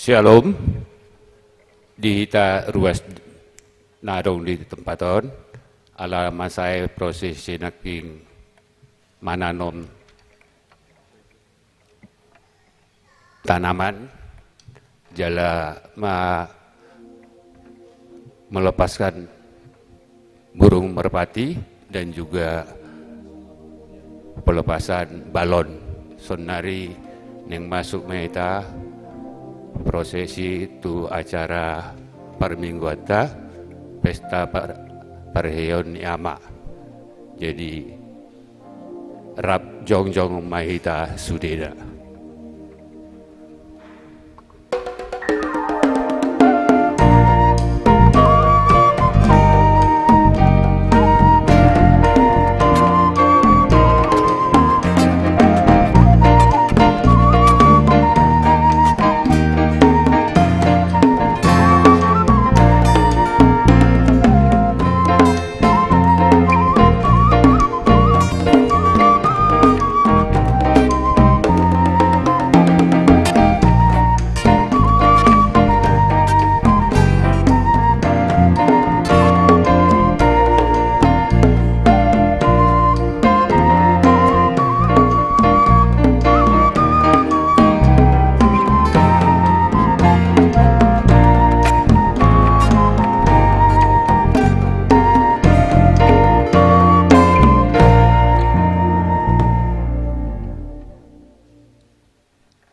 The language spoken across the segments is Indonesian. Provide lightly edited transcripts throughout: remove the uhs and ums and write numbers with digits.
Shalom, di hita ruas narong di tempaton, ala masai prosesi naking mananom tanaman, jala melepaskan burung merpati dan juga pelepasan balon sonari yang masuk meta prosesi itu acara permingguata pesta perheon yama. Jadi rap jongjong mahita sudeda.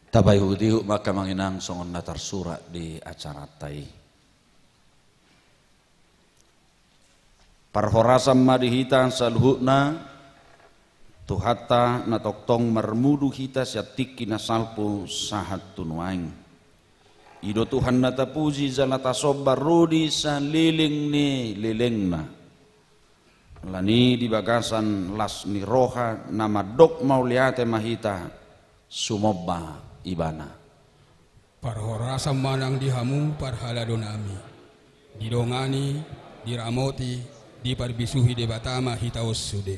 Tabai hudiu maka manginang songon natar surat di acara tai. Parhorasam madihitan salhutna tuhata natoktong mermudu hita siatiki nasalpu sahat tunuaing. Ido Tuhan natapuji zanata sobar rudi saliling ni lilingna. Lani di bagasan las ni roha nama dok mauliate mahita sumobba ibana Parhorasa manang dihamu parhaladonami, didongani, diramoti, diparbisuhi debatama hitaos sude.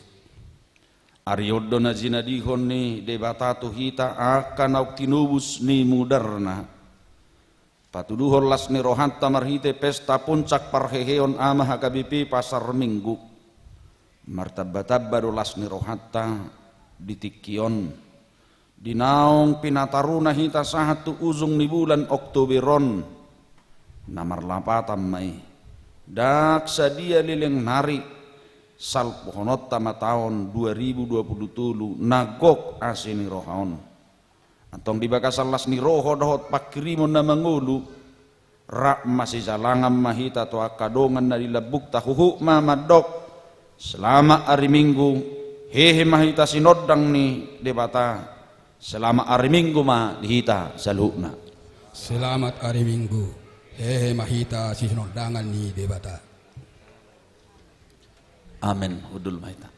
Aryodo na zinadihon ni debatatu hita akan au tinubus ni mudarna. Patuduhon las ni rohanta marhite pesta puncak parheheon ama HKBP pasar minggu. Martabatabado las ni rohanta ditikion. Dinaong pinataruna hita sahatu uzung ni bulan Oktoberon. Namar lapatam mai. Dak sadia lileng nari. Salpohonot tama tahun 2027 nagok asini rohaon. Antong dibakasal las ni roho dohot pakrimon na mangulu. Rak masih jalangam mahita to akadongan na dilabuk tahuhu mamadok. Selama hari Minggu hehe mahita sinodang ni debata. Selama hari Minggu ma dihita salukna. Selamat hari Minggu, hehe mahita sinoddangan ni debata. Amin. Hudul mahita.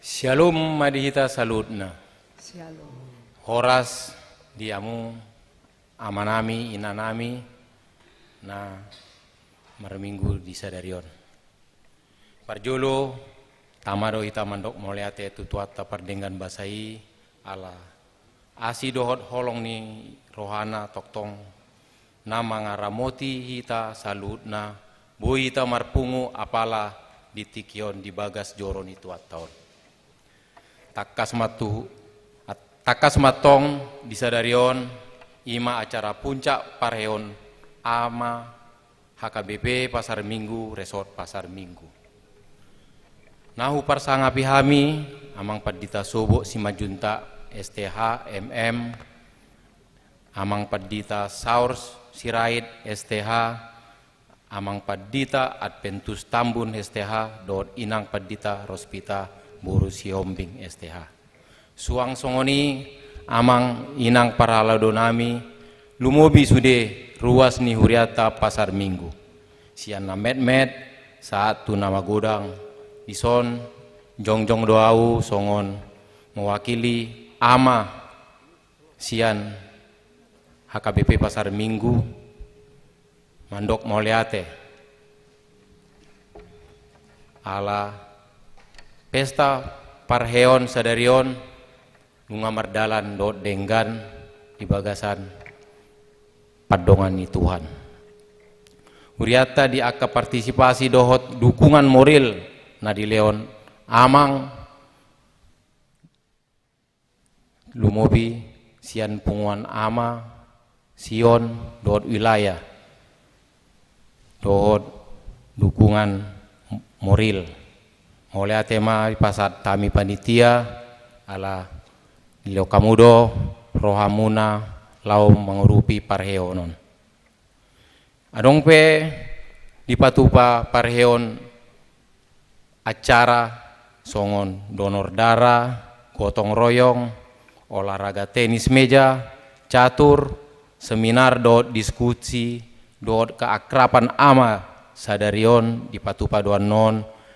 Shalom madihita salutna. Shalom. Horas diamu amanami inanami na marminggu di sadarion. Parjolo tamado hita mandok moleate tutuata pardengan basai ala asi dohot holong ni rohana toktong nama ngaramoti hita salutna bu hita marpungu apala ditikion di bagas joron itu ataon. Takas matong disadarion ima acara puncak parheon ama HKBP Pasar Minggu Resort Pasar Minggu. Nahu parsangapi hami amang padita sobo simajunta STH MM amang padita Saurs Sirait STH amang padita Adventus Tambun STH dot inang padita Rospita Buru Siombing STH. Suang songoni amang inang paraladonami lumobi sude ruas ni huriata Pasar Minggu. Sian na med saat tu nama godang ison jongjong doau songon mewakili ama sian HKBP Pasar Minggu mandok moleate ala pesta parheon sadarion bunga mardalan dot denggan di bagasan padongan ni Tuhan. Uriata di aka partisipasi dohot dukungan moral na di leon amang lumobi sian punguan ama sion dot wilayah dohot dukungan moral. Oleh tema pasat tami panitia ala leo kamudo rohamuna lau mengurupi parheonon. Adong pe dipatupa parheon acara songon donor darah, gotong royong, olahraga tenis meja, catur, seminar dot diskusi dot keakraban ama sadarion dipatupa doan non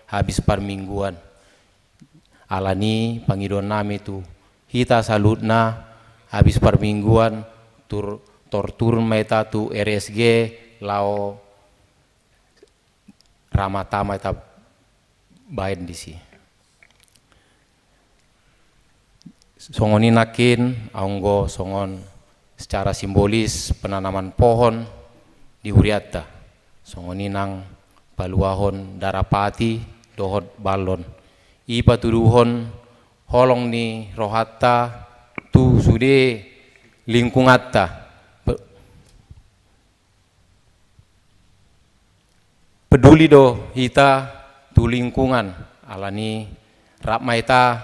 habis parmingguan. Alani pangidon nami tu hita salutna habis parmingguan tortur meta tu RSG lao ramatama eta bain disi. Songoni nakin aunggo songon secara simbolis penanaman pohon di Huriata. Songoni nang paluahon darapati dohot balon ipa tuduhon holong ni rohata tu sude lingkungatta peduli do hita tu lingkungan alani rapmaita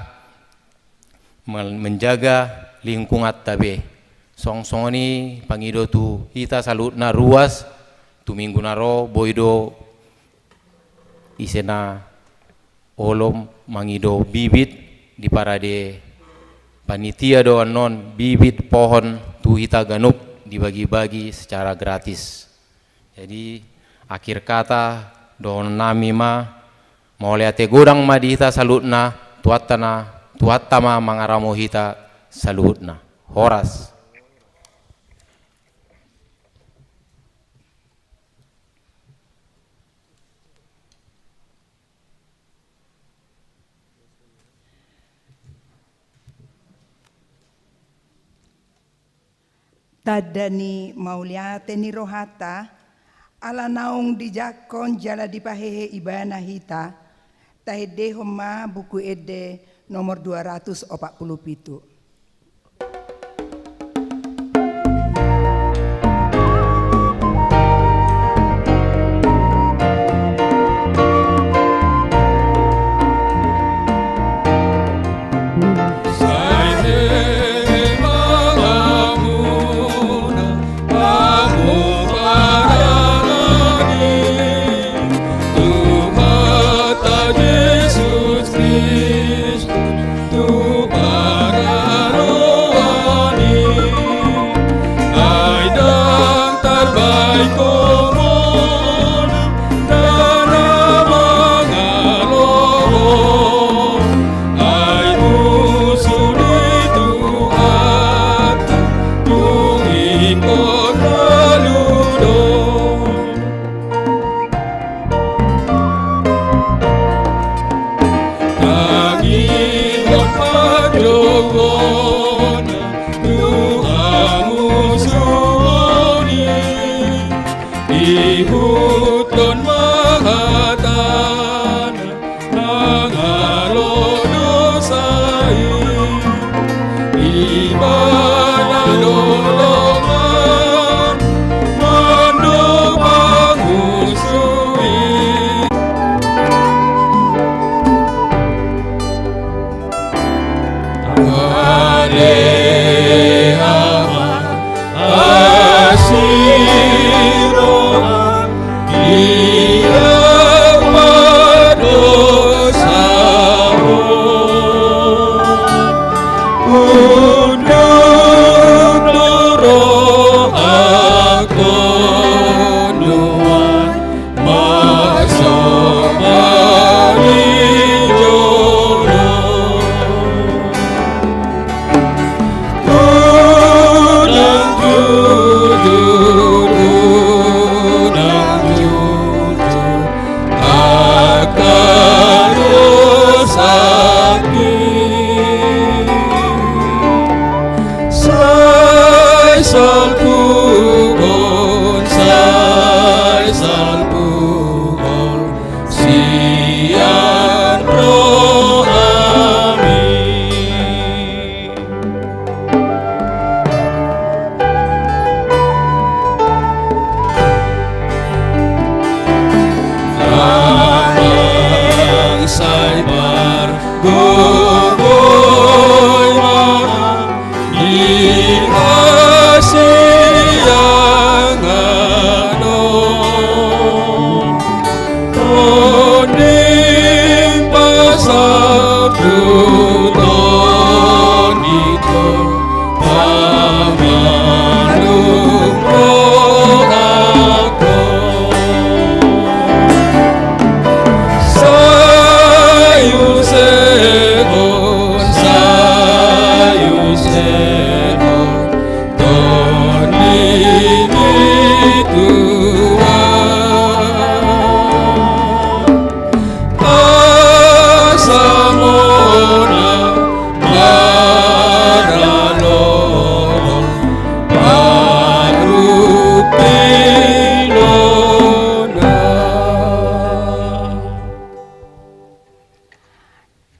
menjaga lingkungan tabe song-songoni pangido tu hita salutna ruas minggu naro boido isena olom mangido bibit di parade panitia do anon bibit pohon tuhita ganup dibagi-bagi secara gratis. Jadi akhir kata don nami mau lihat godang madita salutna tuatama mangaramo hita salutna. Horas. Tadani mauliate ni rohata ala naung dijakon jala dipahehe ibana hita tahede homa buku ede nomor 247.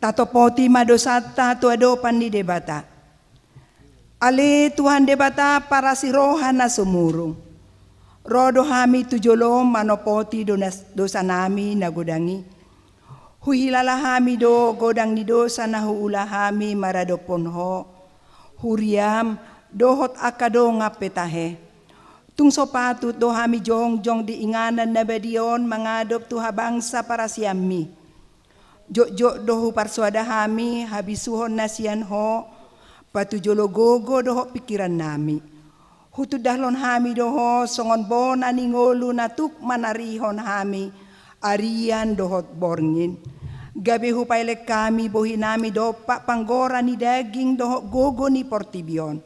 Tatopoti madosata tuado pandi debata. Ale Tuhan debata para si rohana sumurung. Rodo hami tujolom manopoti dosa nami nagodangi. Huhilala hami do godang ni dosa na huula hami marado ponho. Huriam dohot akado ngapetahe. Tung sopatut do hami jong diinganan na bedion mangadop tuha bangsa para siyami. Jok dohu parsuada hami habisuhon na siyan ho patujologogo doho pikiran nami. Hutudahlon hami doho songon bona ningolu natuk manarihon hami arian dohot borngin. Gabi hupailek kami bohi nami dopa panggora ni daging doho gogo ni portibion.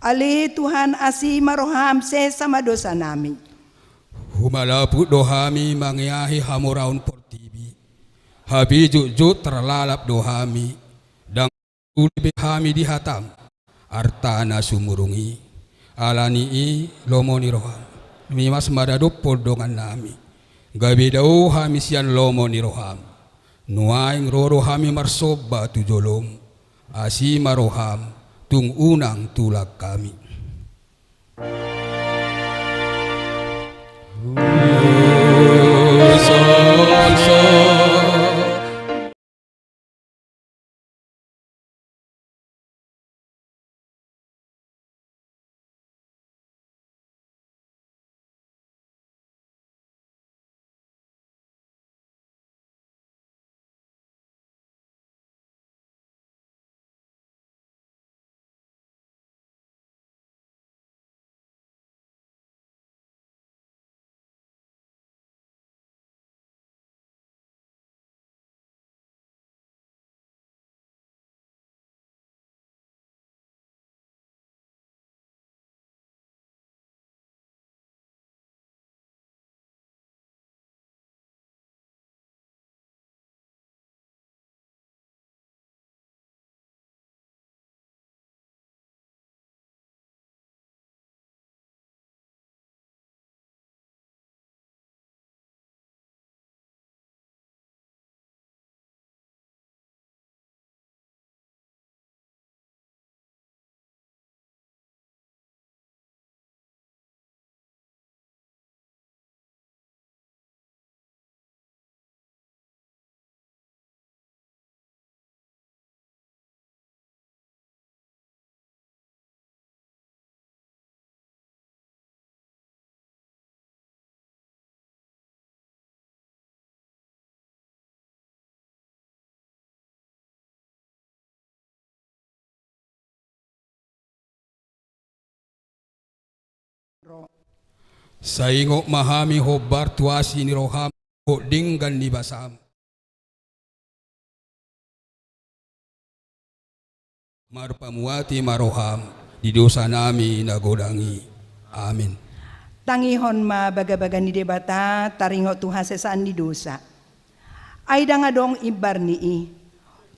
Ali Tuhan asih maroham sesama dosa nami. Humalaput dohami mangyahi hamuraun portibi. Habi juk terlalap dohami. Dan ulibe hami dihatam. Artana sumurungi. Alani i lomoni roham. Mimas madadop podongan nami. Gabi dau hami sian lomoni roham. Nuaing roro hami marsoba tujolom. Asih maroham. Tung unang tulak kami. Saingok mahami hobar tuasi ni roham ho dinggan ni basam. Marpamuati maroham di dosa nami nagodangi. Amin. Tangihon ma baga-baga ni debata taringo Tuhan sesaan ni dosa. Ay dangadong ibar nii.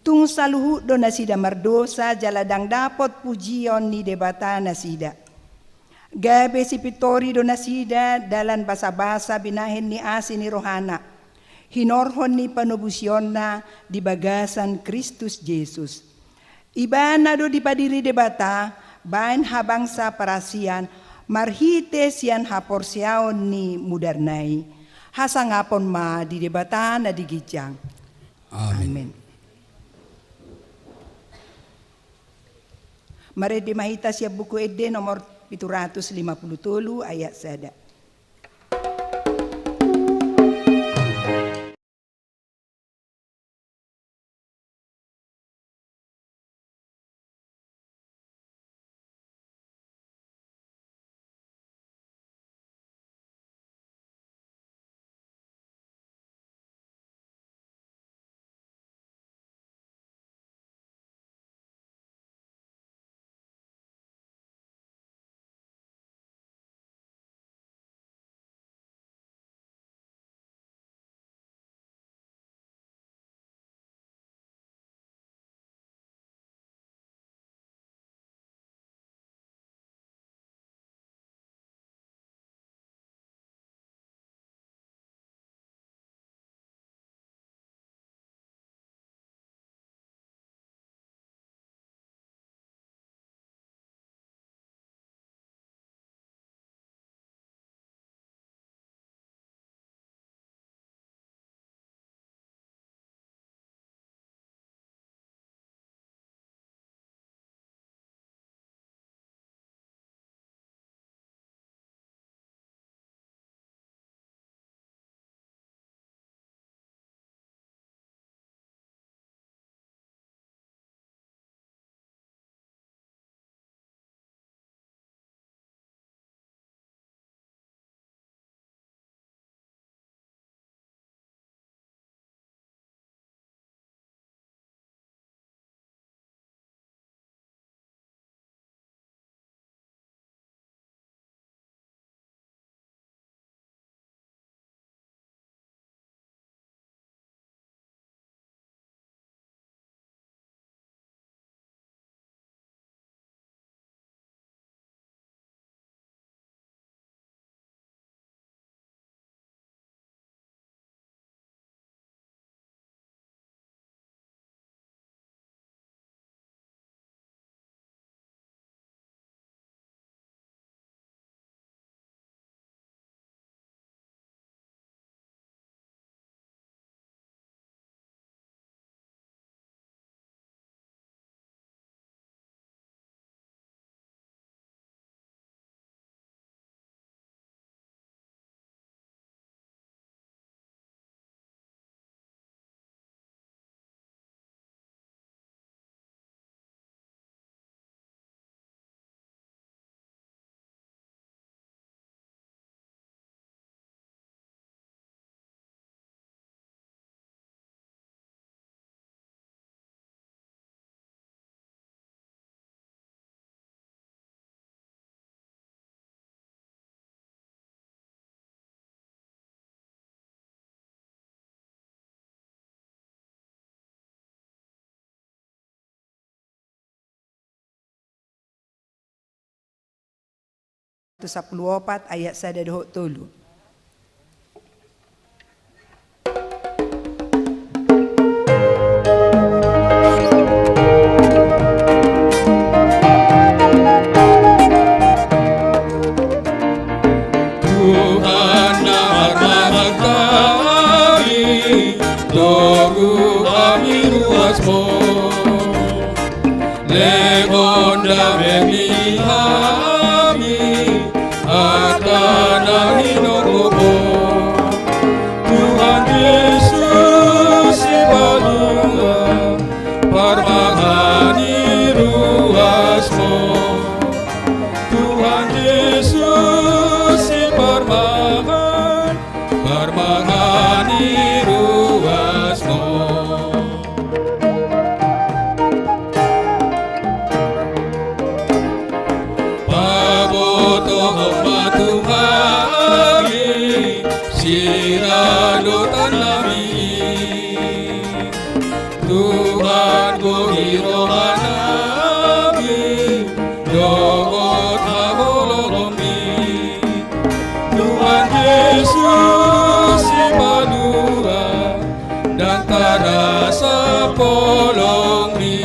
Tung saluhu do nasida mardosa jaladang dapot pujion ni debata nasida. Gabe si Pitori do nasida dalan basa-basa binahin ni asi ni Rohana. Hinorhon ni panubusyon na di bagasan Kristus Jesus. Iba na do di padiri debata, bain habang sa parasian, marhite siyan haporsyaon ni mudernay. Hasangapon ma di debata na digijang. Amen. Mare di mahita siya buku ede nomor 753 ayat sada. 14 ayat 1-3. Tuhan nama kami, Togu kami ruasmu, Legonda bemi kami, akan hinokobo. Tuhan Yesus Ibalua, permahani ruasmu. Tuhan Yesus permahani ruasmu. Paboto batu kami, siradotan lami. Tuhan gohiro hanami, dogot hagolomi. Tuhan Yesus Ibalua, dan tarasa polongi.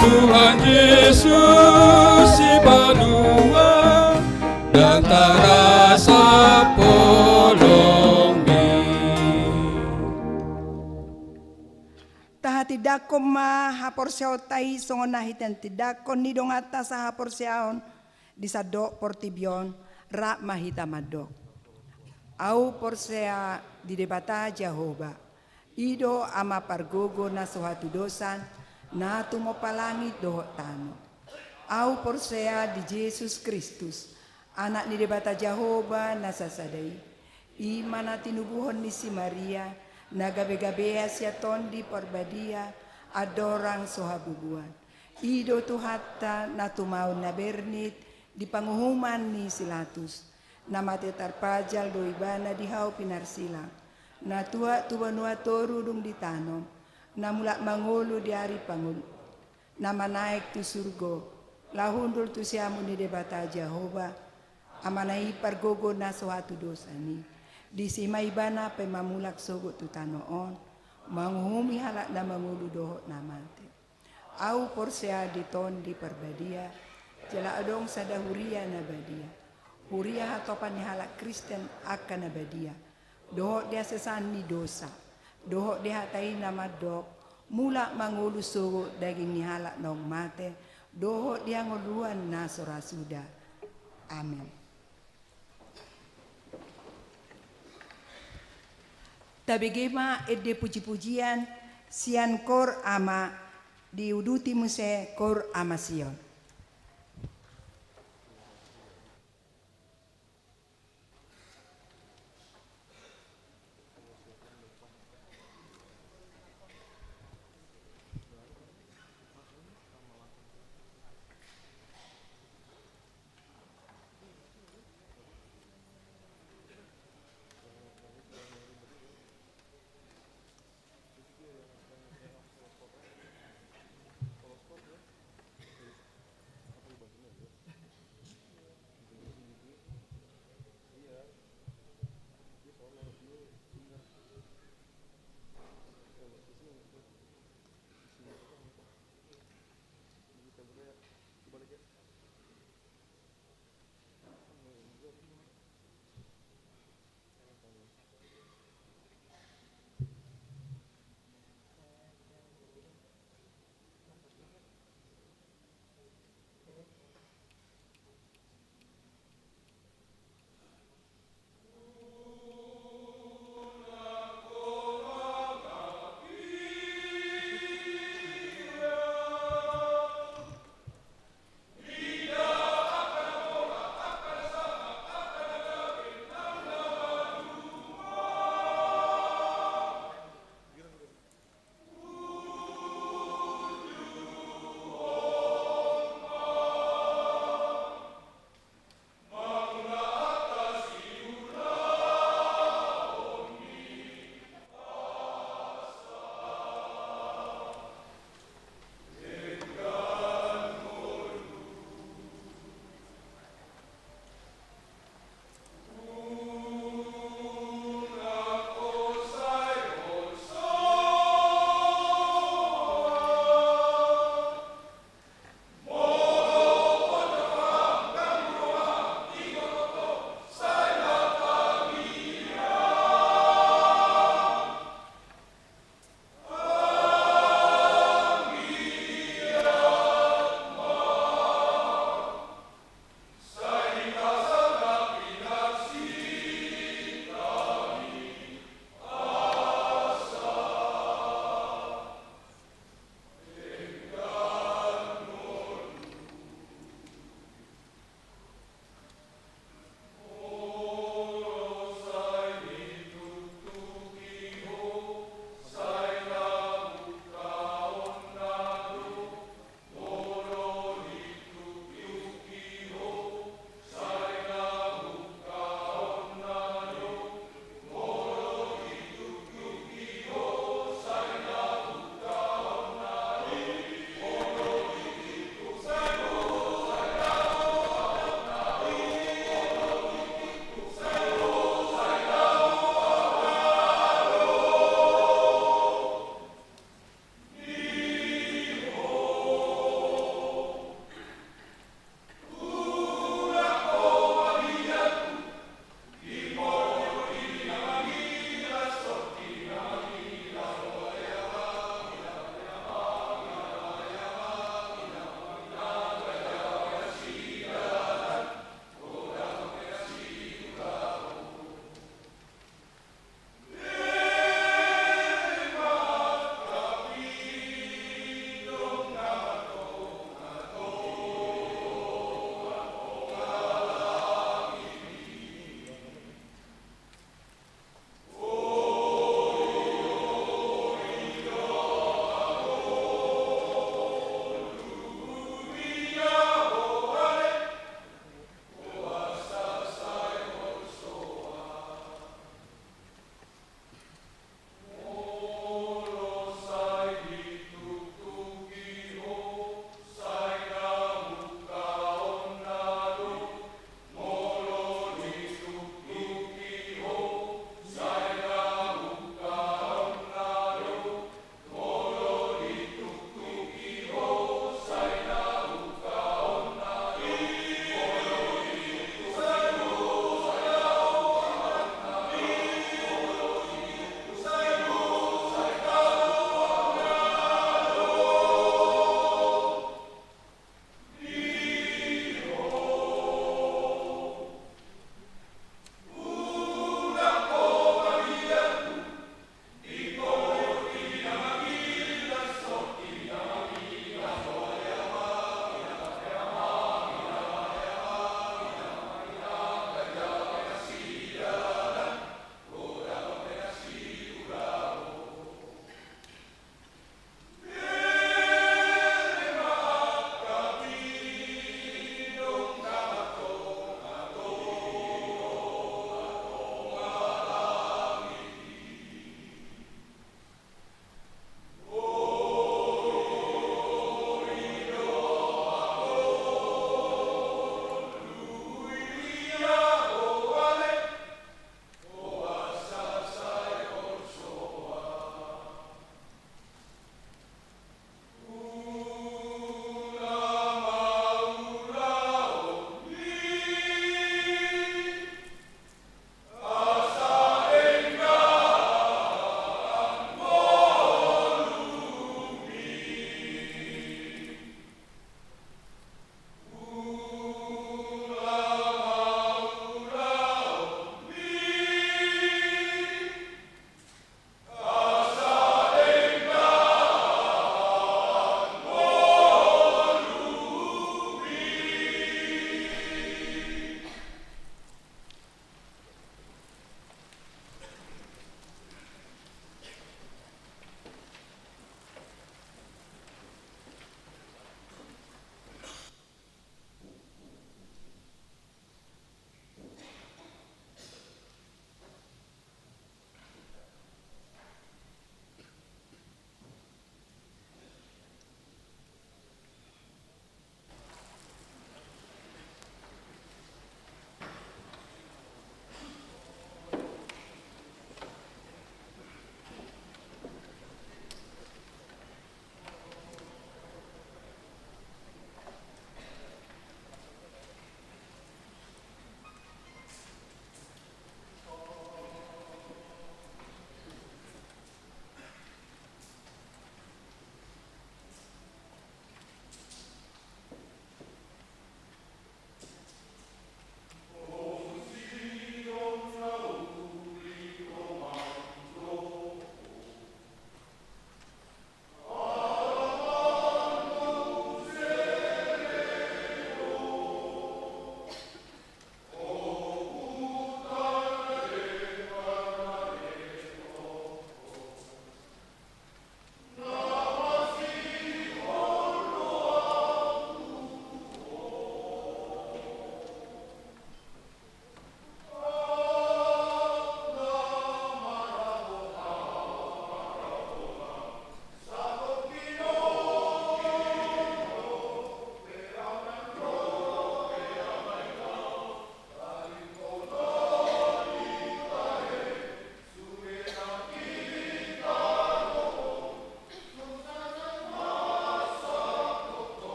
Tuhan Yesus Ibalua, dan tarasa polongi. Taha tidakon ma haporsiaw tay songonahitan tidakon ni dong atas sa haporsiaon di sadok portibion ra mahita madok. Au porsea di debata Jehovah. Ido ama pargogo na suhatu dosan na tumopalangit dohot tano. Au porsea di Jesus Kristus anak ni debata Jehovah na sasadai. Imana tinubuhon ni si Maria na gabe-gabea siya tondi porbadia adorang sohabubuan. Ido tuhata na tumaw na bernit di panguhuman ni Silatus na matetarpajal do ibana dihaw pinarsila na tuwa tuwanua toru dung ditanom na mula mangulo di ari pangulo na manaik tu surgo lahundul tu siamu ni debata Jehovah amanai pargogo na suatu dosa ni di sima ibana pe mamulak sogo tu tanoon manguhumi halak na mangulo dohot na mante au porsea di ton di perbadia jala adong sada huria na badia. Huria hatopan ni halak Kristen akan na badia. Dohok dia sesan ni dosa. Dohok dia hatai nama dok. Mula mangulusugo daging ni halak nong mate. Dohok dia nguluan na sorasuda. Amin. Tabigema edde puji-pujian sian kor ama diuduti muse kor ama Sion.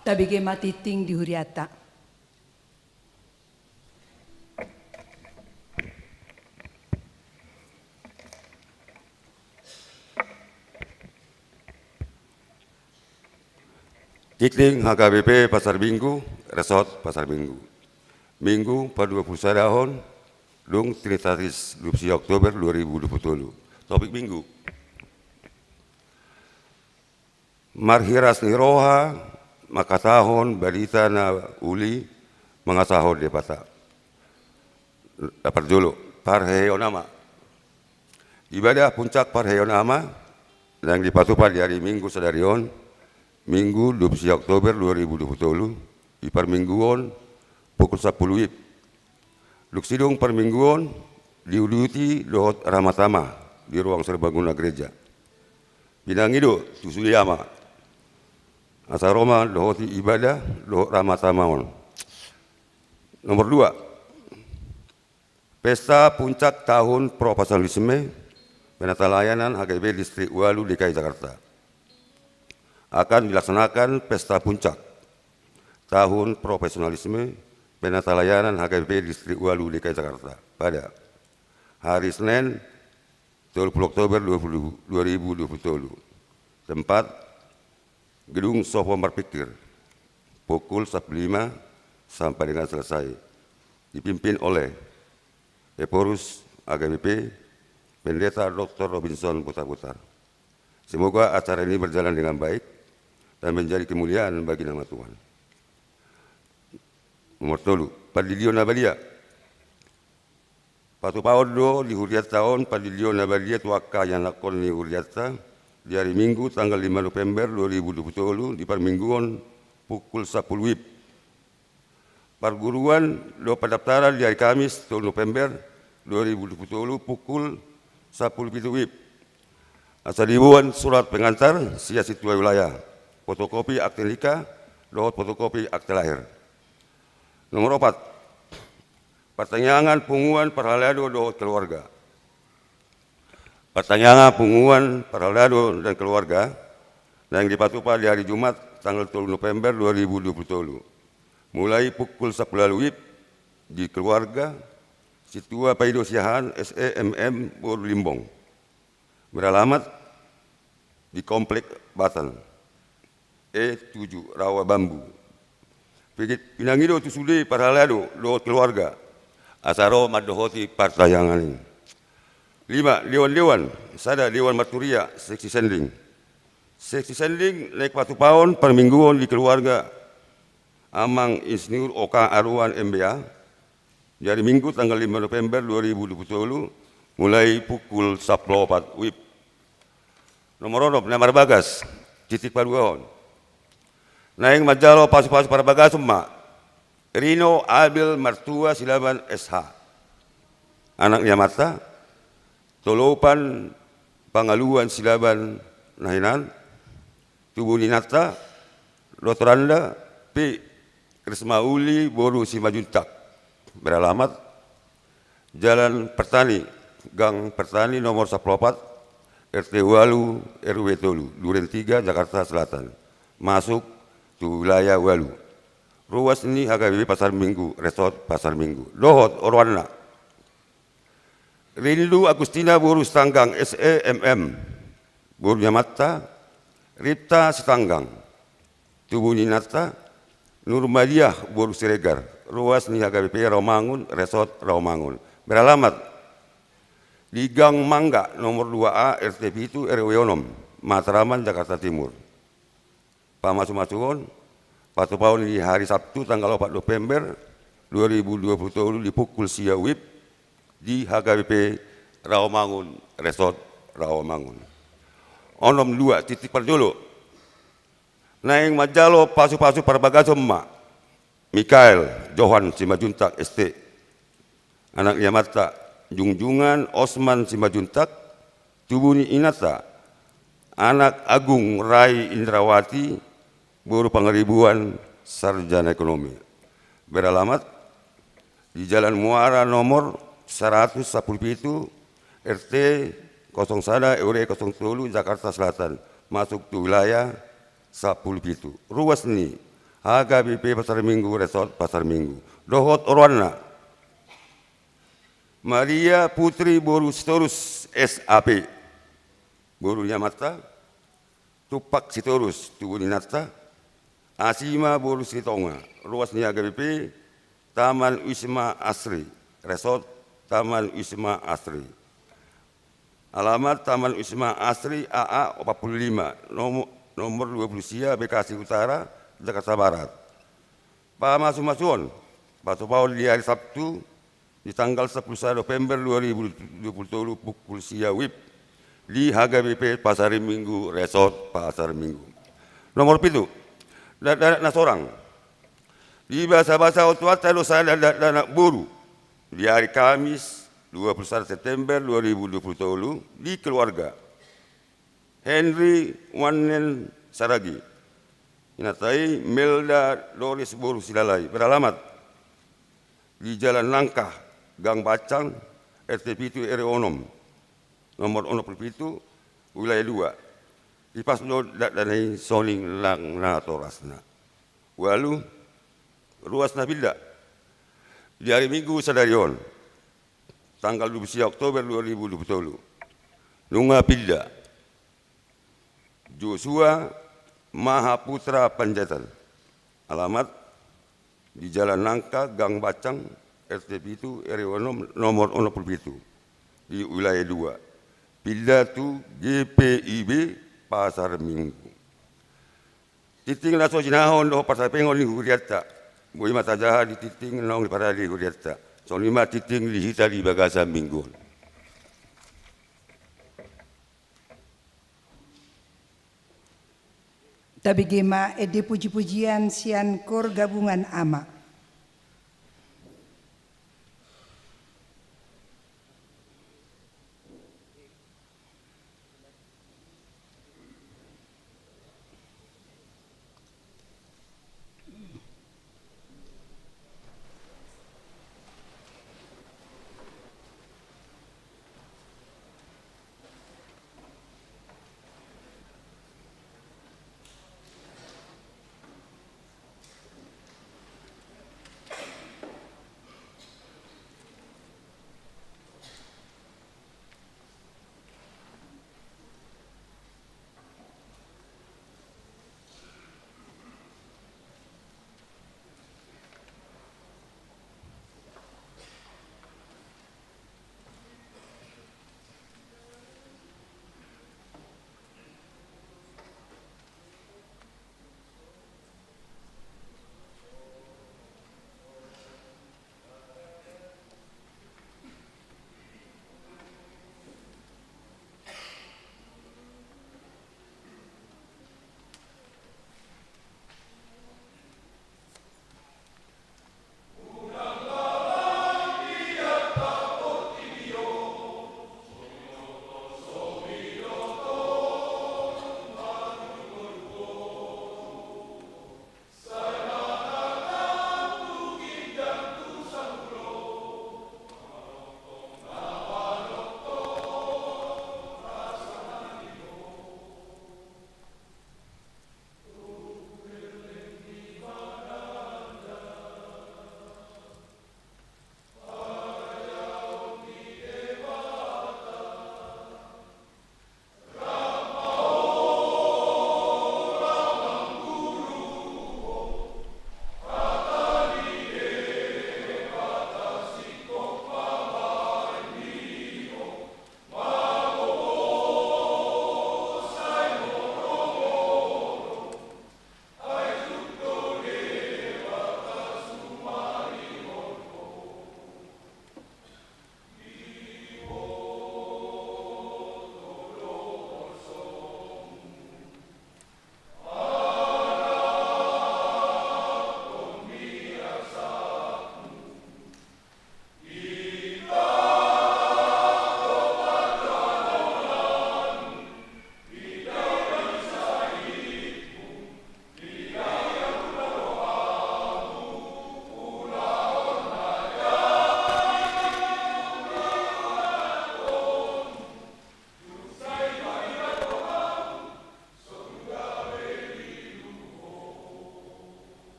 Tabige matiting di huriata. Kikling HKBP Pasar Minggu, Resort Pasar Minggu. Minggu 20 tahun, Dung Trinitatis 20 Oktober 2020. Topik minggu. Marhiras ni roha, makatahon balita na uli, mga sahod de bata. Dapat dulu, parheyonama. Ibadah puncak parheyonama, yang dipatupad di hari Minggu sadarion, Minggu 20 Oktober 2020, di permingguan pukul 10 WIB. Luksidong permingguan diuduti dohot ramatama di ruang serbaguna gereja. Pinangido tusuyama. Asaroma dohoti ibadah dohot ramatama. Nomor 2. Pesta puncak tahun profesionalisme penata layanan HKBP Distrik Walu DKI Jakarta. Akan dilaksanakan pesta puncak tahun profesionalisme penata layanan HKBP Distrik Walu DKI Jakarta pada hari Senin 20 Oktober 2020. Tempat Gedung Sopo Marpikir pukul 15 sampai dengan selesai. Dipimpin oleh Eporus HKBP Pendeta Dr. Robinson Putar-Putar. Semoga acara ini berjalan dengan baik dan menjadi kemuliaan bagi nama Tuhan. Nomor 3, Padilio Nabalia. Patu paudo di huriat tahun Padilio Nabalia tuaka yang lakon di huriata di hari Minggu tanggal 5 November 2020 di permingguan pukul 10 WIB. Perguruan do pendaftaran di hari Kamis 10 November 2020 pukul 10 WIB. Asalibuan surat pengantar sia situa wilayah. Fotokopi akte nikah, dohot fotokopi akte lahir. Nomor 4. Pertanyaan punguan perhalado dohot keluarga. Pertanyaan punguan perhalado dan keluarga yang dipatupa di hari Jumat tanggal 10 November 2020. Mulai pukul 10 WIB di keluarga Situa Paido Siahan SEMM Bor Limbong. Beralamat di Komplek Batan. E7 Rawa Bambu. Pinangido tu sudah paralado dohot keluarga. Asaro madohoti partayangan ini. 5. Dewan-dewan. Sada Dewan Maturia Seksi Sending. Seksi Sending naik patu paon permingguan di keluarga Amang Insinyur Oka Arwan MBA. Dari Minggu tanggal 5 November 2020 mulai pukul 14 WIB. Nomor 6. Namar Bagas. Titik Paduahon. Naing majalo pasu-pasu para bagas semua. Rino Abil Martua Silaban SH. Anaknya Mata. Tolopan Pangaluan Silaban Nahinan. Tubuh Ninata. Lotranda P. Krismauli Boru Simajuntak. Beralamat Jalan Pertani, Gang Pertani nomor 14, RT Walu, RW Tolu, Duren 3, Jakarta Selatan. Masuk ke wilayah Walu. Ruas ini HKBP Pasar Minggu, Resort Pasar Minggu. Dohot Orwana. Rindu Agustina Boru Stanggang, SEMM. Boru Nyamata, Ripta Setanggang. Tubuh Ninata, Nurmadiah Boru Siregar. Ruas ini HKBP Rawamangun, Resort Rawamangun. Beralamat di Gang Mangga nomor 2A RT itu RW Onom, Matraman, Jakarta Timur. Pamasuk-masukon, patu paun di hari Sabtu tanggal 4 November 2020 di pukul sia WIB di HKBP Rawamangun, Resort Rawamangun. Onom 2 titik perjolo. Naing majalo pasu-pasu perbagaso emak. Mikael Johan Simajuntak ST. Anaknya Mata Jungjungan Osman Simajuntak. Tubuni Inata. Anak Agung Rai Indrawati. Boru Pangeribuan Sarjana Ekonomi. Beralamat di Jalan Muara nomor 117 RT 01 RW 07 Jakarta Selatan. Masuk ke wilayah 10 Ruas ini HKBP Pasar Minggu Resort Pasar Minggu. Dohot Orwana Maria Putri Boru Sitorus SAP Boru Nyamata Tupak Sitorus Tubuninata Asima Boru Sitonga Ruas Niaga BP Taman Wisma Asri Resort Taman Wisma Asri. Alamat Taman Wisma Asri AA 45 nomor 20 Sia Bekasi Utara Jakarta Barat. Pak Masuon Pak Paul di hari Sabtu di tanggal 10 November 2020 pukul Sia WIB di HKBP Pasar Minggu Resort Pasar Minggu. Nomor 7 dana sorang di bahasa otuata dosa dana buru di hari Kamis 21 September 2020 di keluarga Henry Wanen Saragi Inatai Melda Doris Boru Silalai beralamat di Jalan Langkah Gang Bacang RT Pitu RW Onom nomor 07 wilayah 2 di Pasdo Danai Soning Lang Natorasna. Walu ruas Nabilda di hari Minggu Sadarion tanggal 20 Oktober 2020. Nunga Pilda Joshua Mahaputra Panjaitan. Alamat di Jalan Nangka Gang Bacang RT Pitu RW nomor 07 di wilayah 2. Pilda tu GPIB Pasar Minggu. Titing laso jinahon do pasar pengon ni huriata. Boi mata jahat di titing nong di parali huriata. So 5 titing lihita di Bagasa Minggu. Tabigema edi puji-pujian sian kor gabungan ama.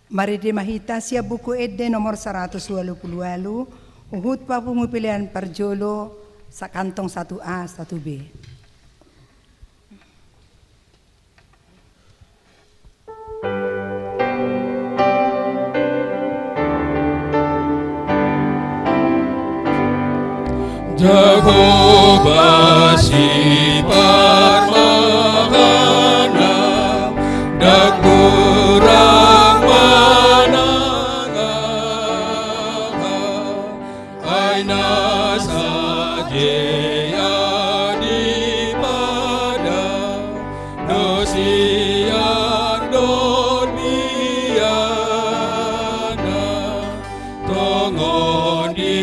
Mari di mahita sia buku edde nomor 120 uhut papungu pilihan perjolo sa kantong 1A 1B. Jehovah si parmahana dak kurang manangaha aina sajea di pada dosian dormiana tongon di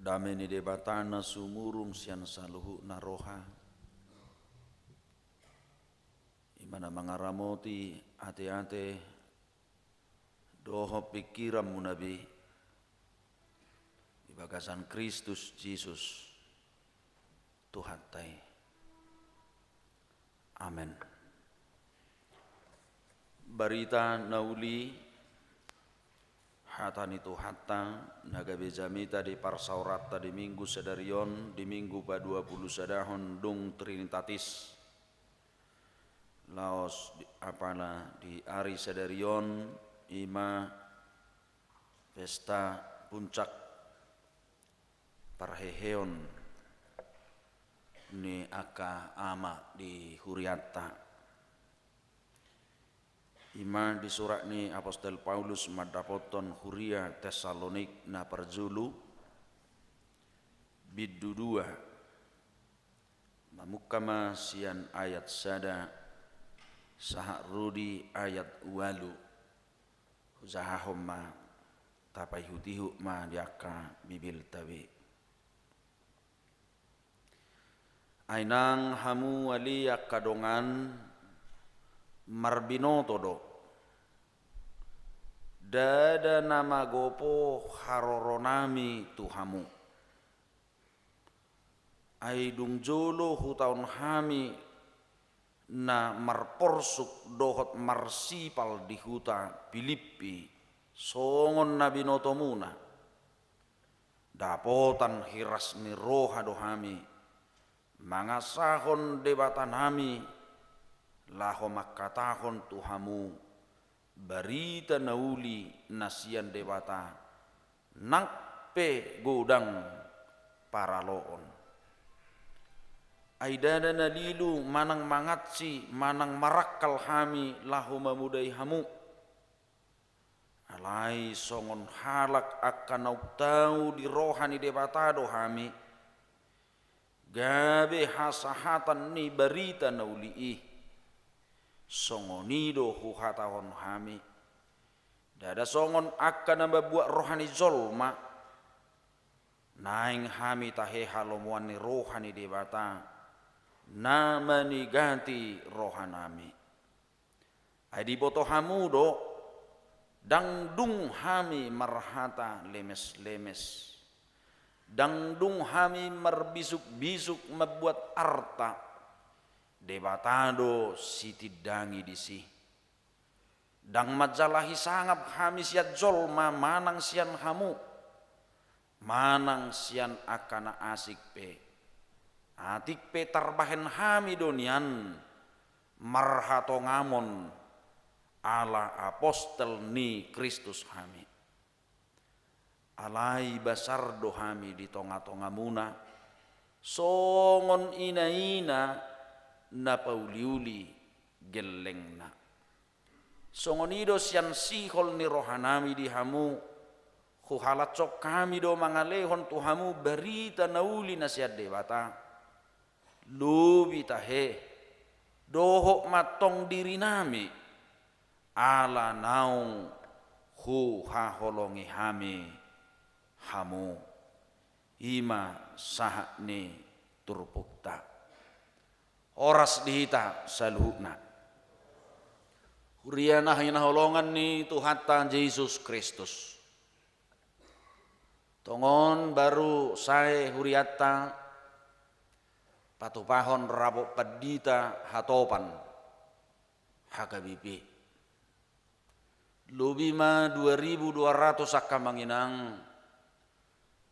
Dameni debatana sumurung sian saluhu naroha imana mangaramoti ate-ate doho pikiran munabi di bagasan Kristus Yesus Tuhan tai. Amin. Berita nauli hatani tu hatta naga bejamita di parsaurata di minggu sedarion di minggu pa-20 sadahon dung trinitatis laos apana di ari sedarion ima pesta puncak parheheon ni aka ama di Huriata ima di surat ni Apostol Paulus madapoton Huria Tesalonik na perjulu biddu 2 mamukama sian ayat sada sahak rudi ayat walu huzahahum ma tapai hutihu ma diaka bibil tabi ainang hamu wali kadongan marbinoto do dada nama gopo haroronami tuhamu aidung jolo hutaun hami na marporsuk dohot marsipal di huta Pilippi songon nabi notomuna dapotan hiras ni roha dohami mangasahon debatan hami laho makatahon tuhamu barita nauli nasian debata nakpe godang paraloon aidana nalilu manang mangatsi manang marakal hami lahu mamudai hamu alai songon halak akan nautau di rohani debatado hami gabe hasahatan ni barita nauliih songonido huhatahon hami dada songon akan nababuat rohani zolma naing hami tahe halomuan ni rohani debata nama ni ganti rohanami adi boto hamudo dangdung hami marhata lemes-lemes dangdung hami merbisuk-bisuk membuat arta debatado sitidangi disi dang majalahi sangap hami siat zolma manang sian hamu manang sian akana asik pe atik pe tarbahen hami donian marhato ngamon ala apostel ni Kristus hami alai basar do hami di tonga-tonga muna songon ina-ina na pauliuli gelengna songonido sian sihol ni rohanami di hamu huhalacok kami do mangalehon tu hamu berita nauli nasihat dewata lubi tahe dohok matong diri nami ala naung hu haholongi hami hamu ima sahakni turpukta oras dihita saluhna huriana hina holongan ni Tuhan Yesus Kristus tongon baru saya huriata patupahon rabok padita hatopan hakabipi lubima 2200 akamanginang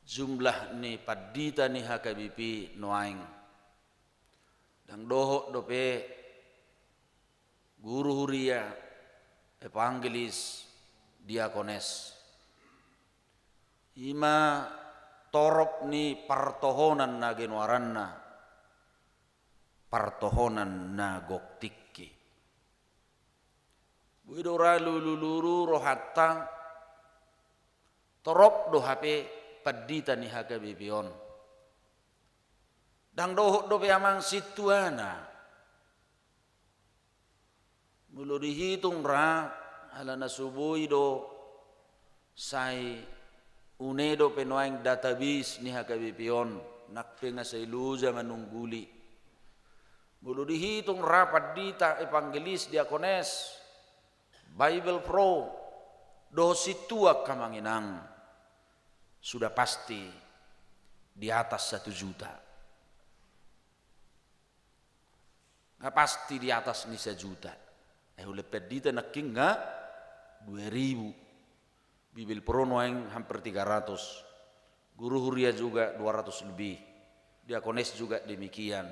jumlah ni padita ni hakabipi noaing dang dohok dope guru huria evangelis diakones ima torop ni partohonan na genwaranna partohonan na goktikki buidora lululuru rohatta torop do hape padita ni hakabipion dang dohok do amang situana mulu dihitung ra halana subui do sai unedo penoaing database ni hakabipion nakpe nga sa iluza manungguli mulu dihitung ra padita evangelis diakones Bible Pro do situa kamanginang sudah pasti di atas 1 juta nggak pasti di atas ni 1 juta oleh pedita naking nga 2000 Bibil Pro Noeng hampir 300. Guru Huria juga 200 lebih. Diakonis juga demikian.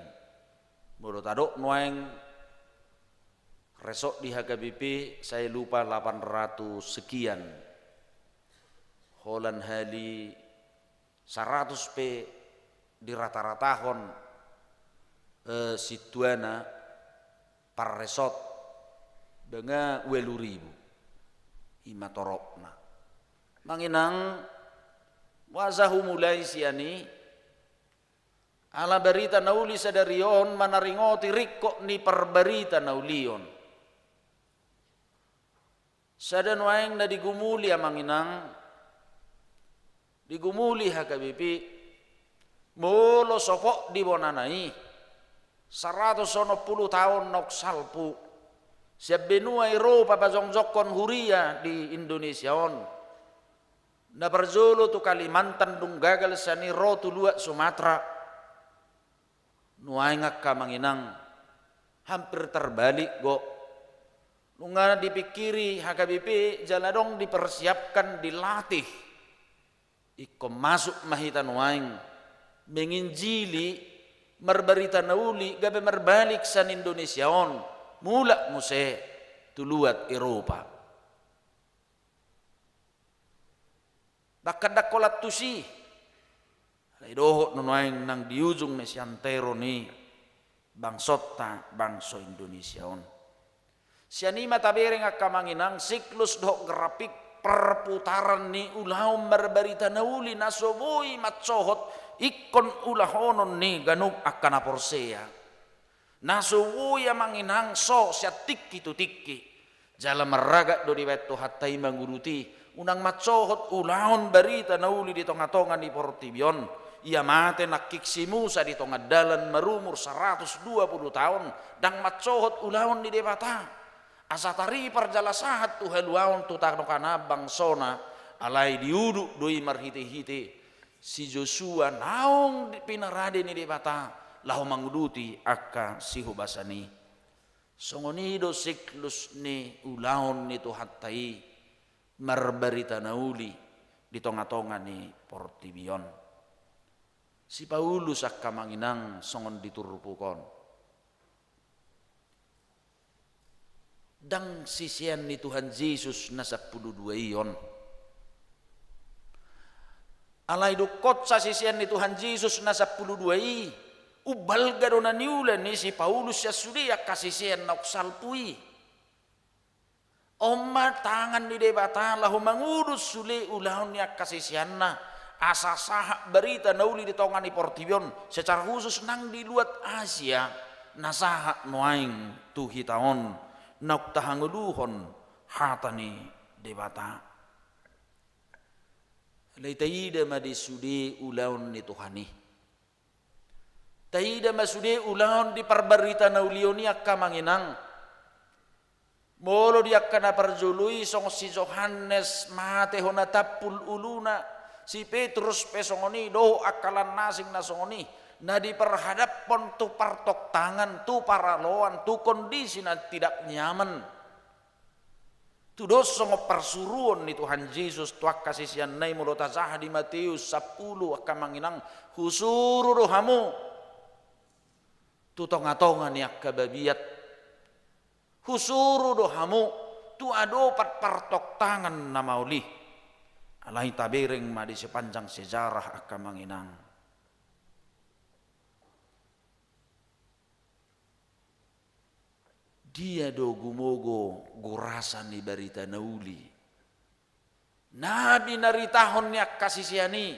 Menurut Adok Noeng resok di HKBP saya lupa 800 sekian. Holan Hali 100 p di rata-ratahon situana par resort dengan 20.000 imatorokna. Manginang wasahu mulai siani ala berita nauli sadarion manaringoti rikko ni perberita naulion. Sadan waeng na digumuli amanginang digumuli HKBP molo sopok di bonanai 110 tahun nok salpu siap benua Eropa bajongjokon huria di Indonesia on na berzolo tu Kalimantan dung gagal sani ro tu luak Sumatera nuaingak ka manginang hampir terbalik go nunga dipikiri HKBP jaladong dipersiapkan dilatih ikom masuk mahita nuaing menginjili merberita nauli gabe merbalik san Indonesia on mulak muse tuluat Eropa bakadak kolat tusi laidohot nuaing nang diujung ni siantero ni bangsota bangso Indonesia on sianima tabereng akamanginang siklus doh grafik perputaran ni ulah merberita nauli nasoboi matsohot ikon ulahonon ni ganuk akana porsea nasoboi amanginang so sia tikki tu tikki jala meragat do diweto hatai manguruti unang matsohot ulahon berita nauli di tonga-tonga di Portibion ia mate nakiksi Musa di tonga dalan merumur 120 tahun dang matsohot ulahon di debata asatari perjala sahat tu heluaon tu taknokana bangsona alai diuduk doi marhite-hite si Joshua naong pinarade ni debata lahu manguduti akka sihu basani songonido siklus ni ulahon ni tu hatai marbarita nauli di tonga-tonga ni Portibion si Paulus akka manginang songon diturupukon dang sisian ni Tuhan Yesus na 12 iyon alay dukot sa sisian ni Tuhan Yesus na 12 i ubal gado na niulan ni si Paulus ya sudia kasisian na uksalpui Oma tangan di debata lahu mangurus sule ulahon niya kasisian na asa sahak berita nauli di tongan di Portibion secara khusus nang di luat Asia nasahak noaing tuhitaon nauk tahanguluhon hatani debata leitaida madi sude ulahon ni Tuhani taida masude ulahon di perberita naulioni akka manginang molo dia kana perjului song si Yohanes mate hona tapul uluna si Petrus pesongoni do akalan nasing nasongoni na diperhadap pon tu partok tangan tu paraloan tu kondisi na tidak nyaman tu dos song persuruan ni Tuhan Yesus tuak kasisian nai mulo tazah di Matius 10 akan manginang husuru rohamu tu tonga-tonga ni akababiat husuru dohamu tu adopat partok tangan na mauli alai tabereng ma di sepanjang sejarah akan manginang dia do gumogo gurasan ni berita nauli nabi naritahon niak kasisiani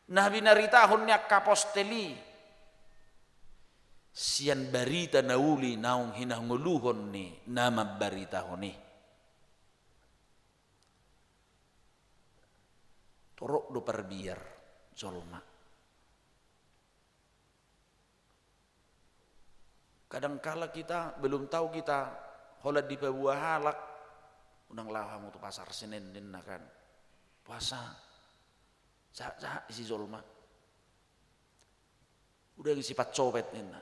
nabi naritahon niak kaposteli sian barita nauli naung hinanguluhon ni nama barita honi torok do perbiar jolma kadangkala kita belum tahu kita holat di pebuah halak unang lahamu tu pasar Senen din kan puasa cak isi jolma udah sifat copet nina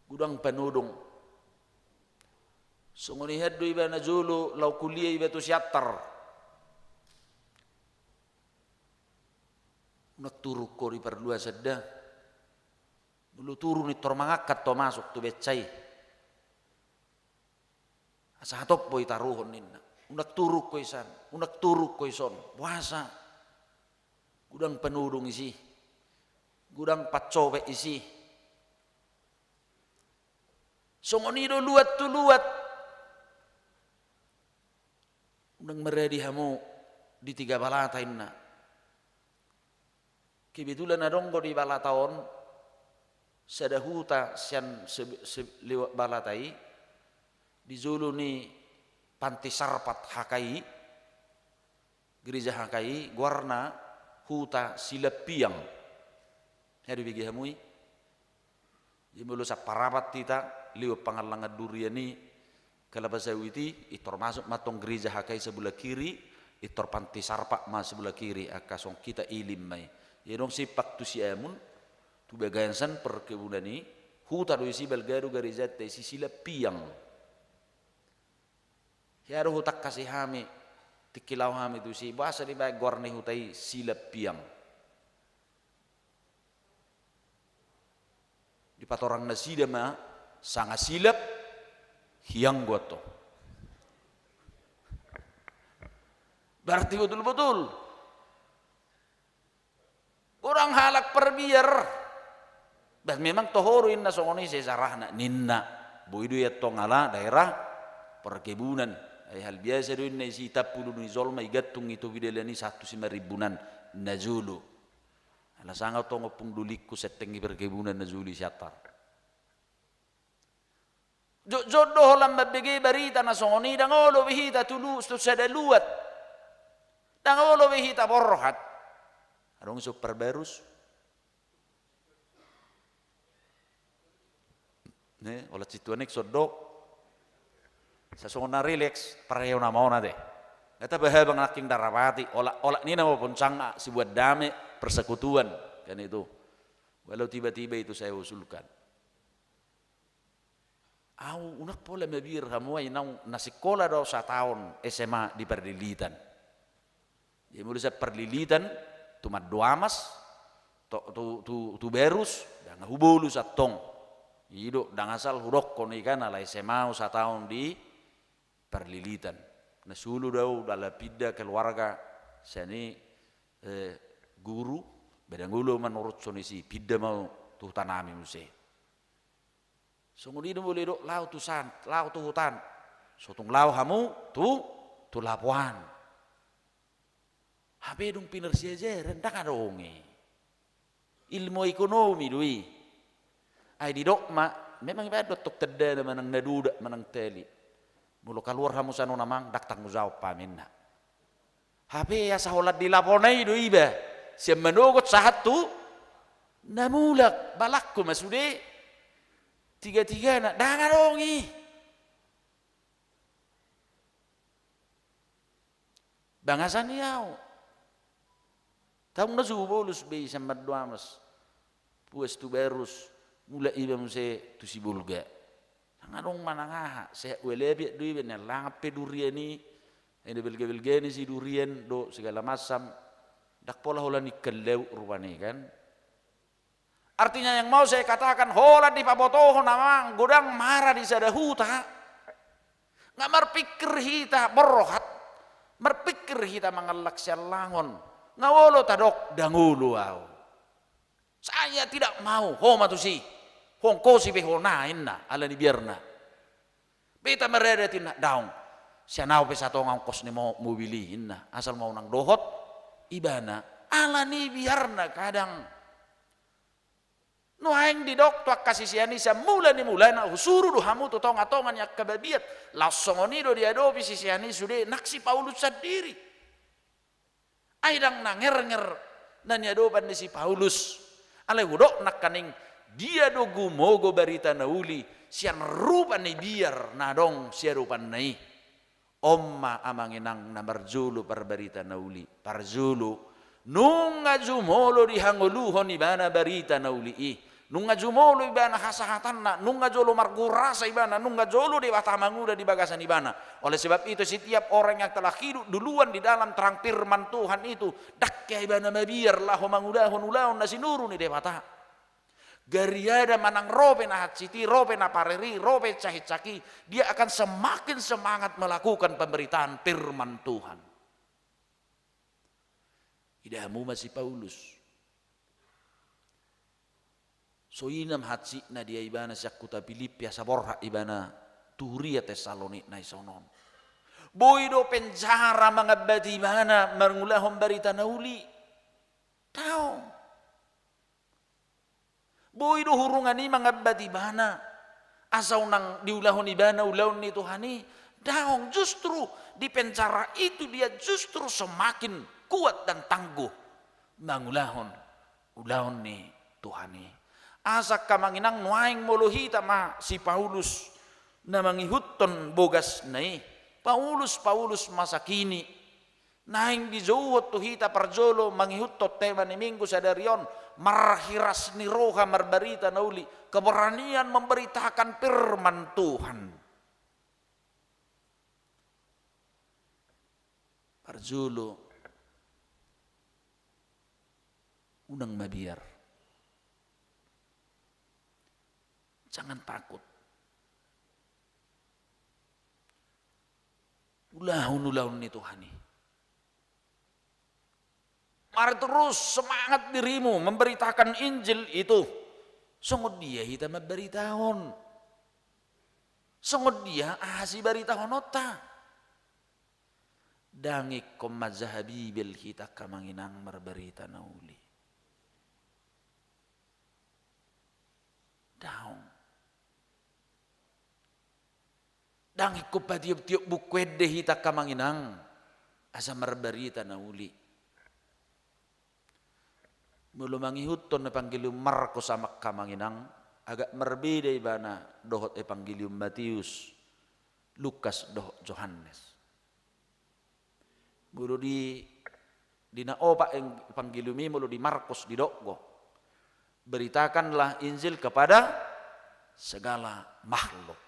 gudang penudung Sunguni haddu iba na zulu lau kuliah iba tu siatar. Unak turuk ko di perdua sedang. Mulu turun ni tormangakat to masuk tu becai. Asa hatop boy taruhon ninna. Unak turuk ko isan, unak turuk ko ison. Puasa. Gudang penudung isi. Gudang pacobe isi. Sunguni do luat tu luat. Unang meredi hamu di 3 balata inna. Kebetulan adonggo di balataon sadahuta sian lewat balatai di Zulu ni panti sarpat hakai gereja hakai guarna huta silapiang hadu bigi hamui jimulu sa parabat tita lewat pangalangan duriani kalabasawiti itor masuk matong gereja hakai sebelah kiri itor panti sarpak ma sebelah kiri akasong kita ilim mai yedong sipak tu si amun tu bagayansan perkebunan ini huta do isi belgaru garizat isi sila piang hiaru hutak kasih hami tikilau hami tu si bahasa di baik gorni hutai sila piang di patorang nasida ma sangat silap hiang goto berarti betul-betul orang halak perbiar bah memang tohoruin na songoni sesarahna ninna boidu ya tongala daerah perkebunan ay hal biasa do inna isi tapulu ni zolma igattung itu bidelani 1.5 ribunan nazulu ala sanga tongo pungdulikku setengi perkebunan nazuli syatar jodoh lam babege barita na songoni dangolo bihita tulu sada luat dangolo bihita borhat arong super berus ne olah situanek sodok sasona relax pareo na mau na de kata bahabang aking darapati olah ni nama poncang si buat dame persekutuan kan itu walau tiba-tiba itu saya usulkan unak pola mabir hamuai nau nasikola do 1 tahun SMA di Perlilitan jadi mulai saya Perlilitan tumat doamas tu berus dan hubulu satong hidup dan asal hurok koni kan ala SMA 1 tahun di Perlilitan nasulu dau dalam pida keluarga seni guru bedang gulu menurut sonisi pida mau tu tanami muse sungguh boleh dok lau tu hutan sotung lau hamu tu lapuan Habe dong pinersia aja rendah kadonge ilmu ekonomi dui ai di dok ma memang ibadah tok tedda manang naduda manang teli mulo kaluar hamu sanu namang dak tanggung jawab paminna habe ya saholat di laponai dui ba siam menogot satu namulak balakku masude 3 nak dah kadongi bangasan yau tahu na bolus be sambat duamas puas tu berus mula iba muse tu si bulga ngadong manangaha se welebi duibe ne langape duriani ene belge ni si durian do segala macam dak pola hola ni keleu rupani kan artinya yang mau saya katakan hola di pabotoho namang godang marah di sadahuta nggak berpikir hita berrohat berpikir hita mengelak sialangon ngawolo tadok dangulu au saya tidak mau homa tu si hongko si behona inna ala ni biarna beta mereda tinna daung sianau pe satu ngongkos ni mau mobili inna asal mau nang dohot ibana ala ni biarna kadang no aing di dok tuak kasih siani mula ni na usuru do hamu tu tongan yak kababiat lasongoni do dia do si siani sude naksi Paulus sendiri aidang nanger nanya do pan si Paulus ale hudok nak kaning dia do gumogo barita nauli sian rupa ni biar nadong sia rupa nai omma amanginang namarjulu barita nauli parzulu nunga jumolo di hangoluhon ibana barita nauli nunga jumolo ibana hasahatanna, nunga jolo margurasa ibana, nunga jolo dewata manguda di bagasan ibana. Oleh sebab itu setiap orang yang telah hidup duluan di dalam terang firman Tuhan itu, dakya ibana mabiar lahu mangudahun ulaun nasinuru ni dewata. Gariada manang robe na hatsiti, robe na pareri, robe cahit-caki, dia akan semakin semangat melakukan pemberitaan firman Tuhan. Idamu masih Paulus. So inam hatsi na dia ibana siakuta Filippi saborha ibana turia Tesalonik na isonon. Boido penjara mangabati ibana mangulahon berita nauli. Tao. Boido hurungan ni mangabati ibana asal nang diulahon ibana ulahon ni Tuhani. Daong justru di penjara itu dia justru semakin kuat dan tangguh mangulahon ulahon ni Tuhani. Asak kamanginang nuaing molohita ma si Paulus na mangihutton bogas nai. Paulus masa kini naing dijuhot tuhita parjolo mangihuttot tema ni minggu sadarion marhiras ni roha marbarita nauli keberanian memberitakan firman Tuhan. Parjolo unang mabiar. Jangan takut. Ulahun ni Tuhani. Mari terus semangat dirimu memberitakan Injil itu. Sungguh dia kita memberitakan. Sungguh dia ahasi beritahon otta. Dangik komazahabi bil kita kamanginang merberita nauli. Daung. Dangik ko pa tiup-tiup bukwede hita kamanginang asa merberita nauli. Mulu mangihuton Evangelium Markus sama kamanginang agak berbeda ibana dohot Evangelium Matius, Lukas dohot Yohanes. Mulu di naopa Evangelium mulu di Markus di dokgo. Beritakanlah Injil kepada segala makhluk.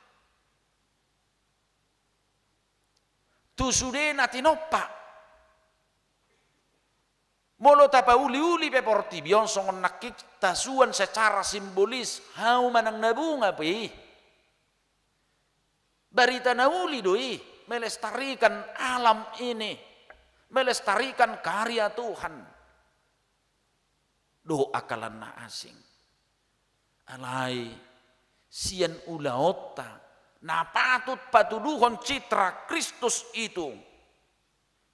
Tusudena tinoppa. Molo tapa uli-uli pe portibion songon nakik tasuan secara simbolis hau manang nabunga pe. Barita nauli doi melestarikan alam ini, melestarikan karya Tuhan. Do akalan na asing. Alai sian ulaota na patut patuduhon citra Kristus itu.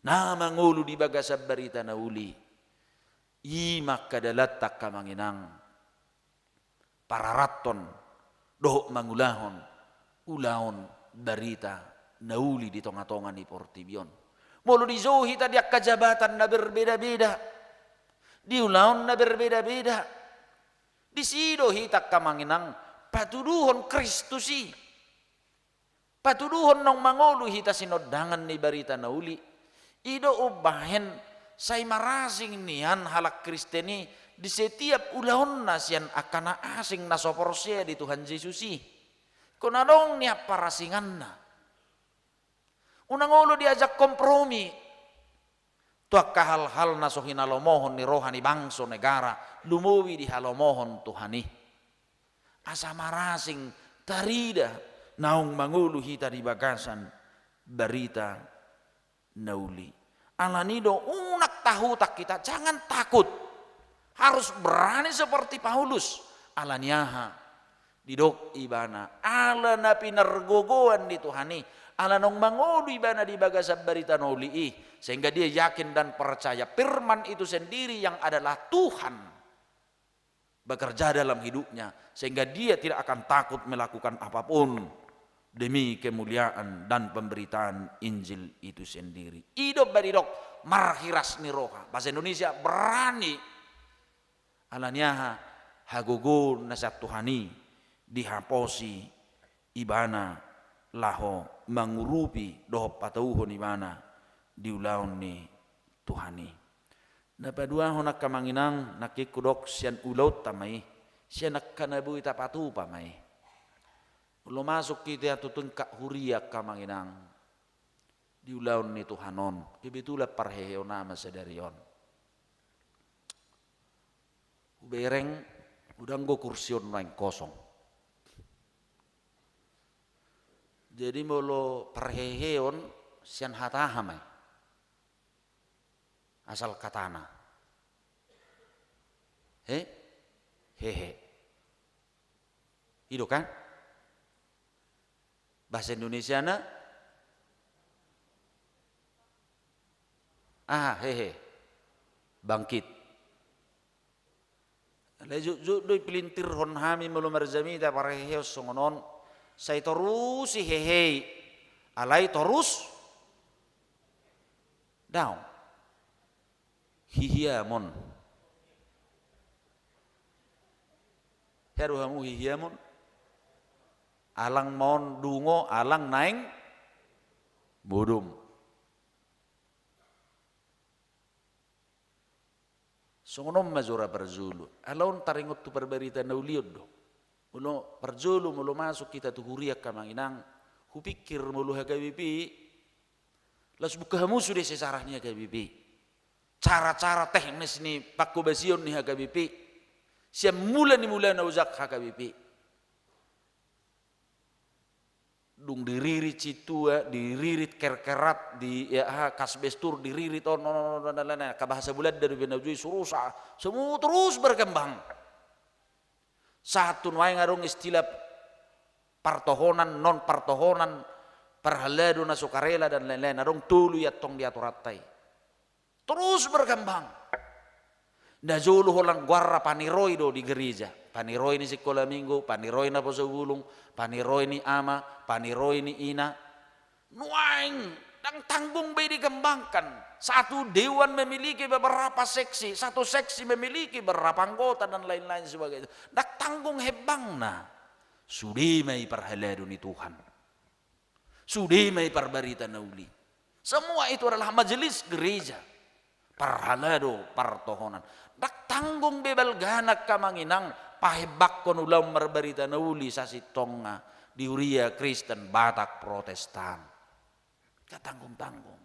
Na mangulu di bagasab barita na uli. Imak kadalatak kamanginang. Pararaton. Doh mangulahon. Ulahon barita na uli di tonga-tonga ni Portibion. Mulu di zohi tadi kajabatan na berbeda-beda. Di ulahon na berbeda-beda. Di sido hitak kamanginang. Patuduhon Kristusi. Patuduhon nong mangolu hita sinodangan ni barita nauli. Ido ubahen say marasing niyan halak Kristeni di setiap ulahon na siyan akana asing na soporsia di Tuhan Yesusi. Kunadong niya parasingan na. Unang ulo diajak kompromi. Tuak kahal-hal na so hinalomohon ni rohani bangso negara lumuwi di halomohon Tuhani. Asa marasing tarida naung mangulu hita di bagasan berita nauli. Alanido unak tahu tak kita jangan takut. Harus berani seperti Paulus. Alaniaha didok ibana. Ala na pinargogoan di Tuhani. Ala nong mangulu ibana di bagasan berita nauli. Sehingga dia yakin dan percaya firman itu sendiri yang adalah Tuhan bekerja dalam hidupnya. Sehingga dia tidak akan takut melakukan apapun demi kemuliaan dan pemberitaan Injil itu sendiri. Hidup baridok marhiras ni roha. Bahasa Indonesia berani. Alaniaha hagugur nasab Tuhani dihaposi ibana laho mengurupi doh patauhon ibana diulaun ni Tuhani. Napadua honak kamanginang nakikudok sian ulaut tamai Siya nakanabu ita patupa may. Ulo masuk kita tutun ka huriak ka manginang. Diulaon ni Tuhanon. Kibitula parheo nama sedarion. Ubereng udang go kursion lain kosong. Jadi molo parheheon sian hatahamay. Asal katana. Hehe. Itu kan? Bahasa Indonesia na? Hehe. Bangkit. Lejuk doi pelintir hon hami mulu marzami da pareheo songonon. Saya terus si hehe. Alai terus down. Hihiamon. Heru hamu hihiamon. Alang mon dungo, alang naing bodum. Songonom mazura berzulu. Alon taringot tu perberita nauliod do. Mulo berzulu mulo masuk kita tu huriak kamanginang. Hupikir mulo hagabipi. Las buka hamu sudah sesarahnya hagabipi. Cara-cara teknis ni pakubasion ni hagabipi. Siap mula na uzak hagabipi. Dung diririt citua, diririt kerkerat, di ya kasbestur diririt kabahasa bulat dari benajui surusa, semua terus berkembang. Satu nuai ngarung istilah partohonan, non partohonan, perhaladuna sukarela dan lain-lain. Narung tulu ya tong diaturatai. Terus berkembang. Najulu holang guarra paniroi do di gereja. Paniroi ni sekolah minggu, paniroi na pasagulung, paniroi ni ama, paniroi ni ina. Nuaing, dan tanggung be dikembangkan. Satu dewan memiliki beberapa seksi, satu seksi memiliki beberapa anggota dan lain-lain sebagainya. Dak tanggung hebang na. Sudi mai perhaladu ni Tuhan. Sudi mai perbarita nauli. Semua itu adalah majelis gereja. Parhalado partohonan. Dak tanggung bebal ganak kamanginang pahebak kon ulam merbarita nauli sasi tonga di Uria Kristen Batak Protestan. Katanggung-tanggung.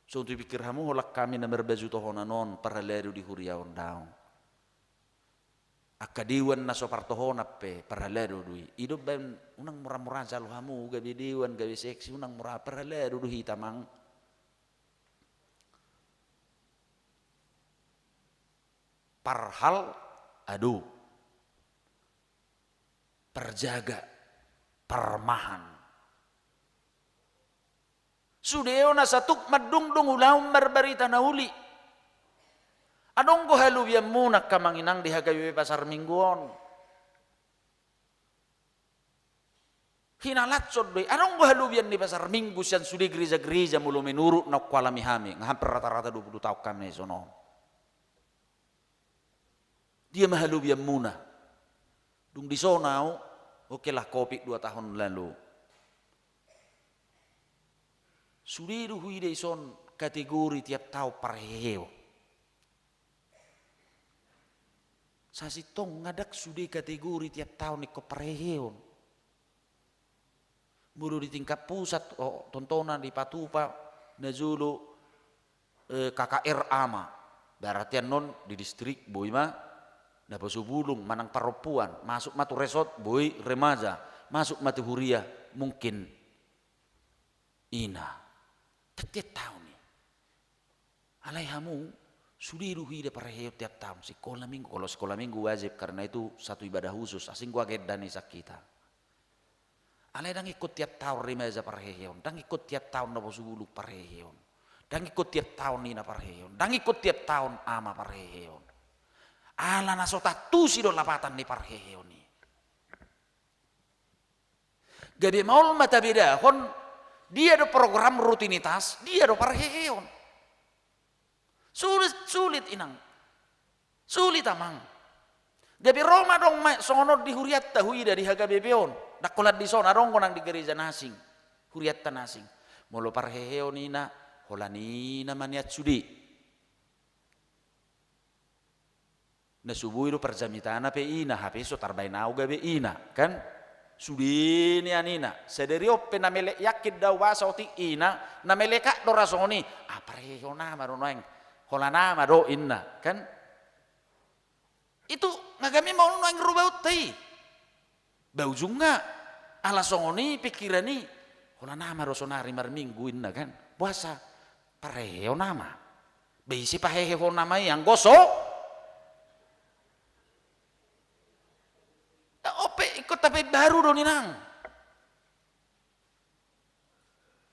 So tu pikir hamu holak kami na merbaju tohonanon parhalado di Uria ondaw. Akadiwan na so partohona pe parhalado dui. Ido ben unang murah-murah jalo hamu gabi diwan gabi seksi unang murah parhalado duhi tamang. Parhal adu perjaga permahan sudeo na satuk madungdung ulam berberita nauli adong ko halu biam munak kamanginang di hagawi pasar mingguon hinalat sodoi adong ko halu biam di pasar minggu sian sudi gereja-gereja mulu menurut nak kualami hami hampir rata-rata 20 tahun kami sono. Dia mahalu biam muna. Dung di sonau, oke lah kopi 2 tahun lalu. Sudah hui de son kategori tiap tahun parheo. Sasi tong ngadak sudah kategori tiap tahun ni ko parheo. Mulu di tingkat pusat, tontonan di Patupa, Najulu, KKR Ama. Berarti non di distrik Boima. Dapat subulung manang perempuan masuk matu resort boy remaja masuk matu huria mungkin ina tiap tahun nih alai hamu sudi ruhi de parheo tiap tahun sekolah minggu kalau sekolah minggu wajib karena itu satu ibadah khusus asing gua gedani sakita alai dang ikut tiap tahun remaja parheo dang ikut tiap tahun dapat subulung parheo dang ikut tiap tahun ina parheo dang ikut tiap tahun ama parheo ala nasota tusi do lapatan ni parheo ni. Gabi maul mata beda hon dia do program rutinitas, dia do parheo. Sulit inang. Sulit amang. Gabi Roma dong songonot di huriat tahui dari haga bebeon. Dakolat di sona dong konang di gereja nasing. Huriat nasing. Molo parheo nina holani namanya sudi. Na subuh itu perjamitana pe ina, hape so tarbain auga be ina, kan? Sudini anina, sederi oppe na melek yakid daw wasa oti ina, na meleka do rasoni, pareho na marunoeng, hola nama do inna, kan? Itu ngagami mau noeng rubah utai, bau juga, ala songoni pikirani, hola nama rosonari mar minggu inna kan, puasa, pareho nama, bisi paheho nama yang gosok. Ikut tapi baru do ninang.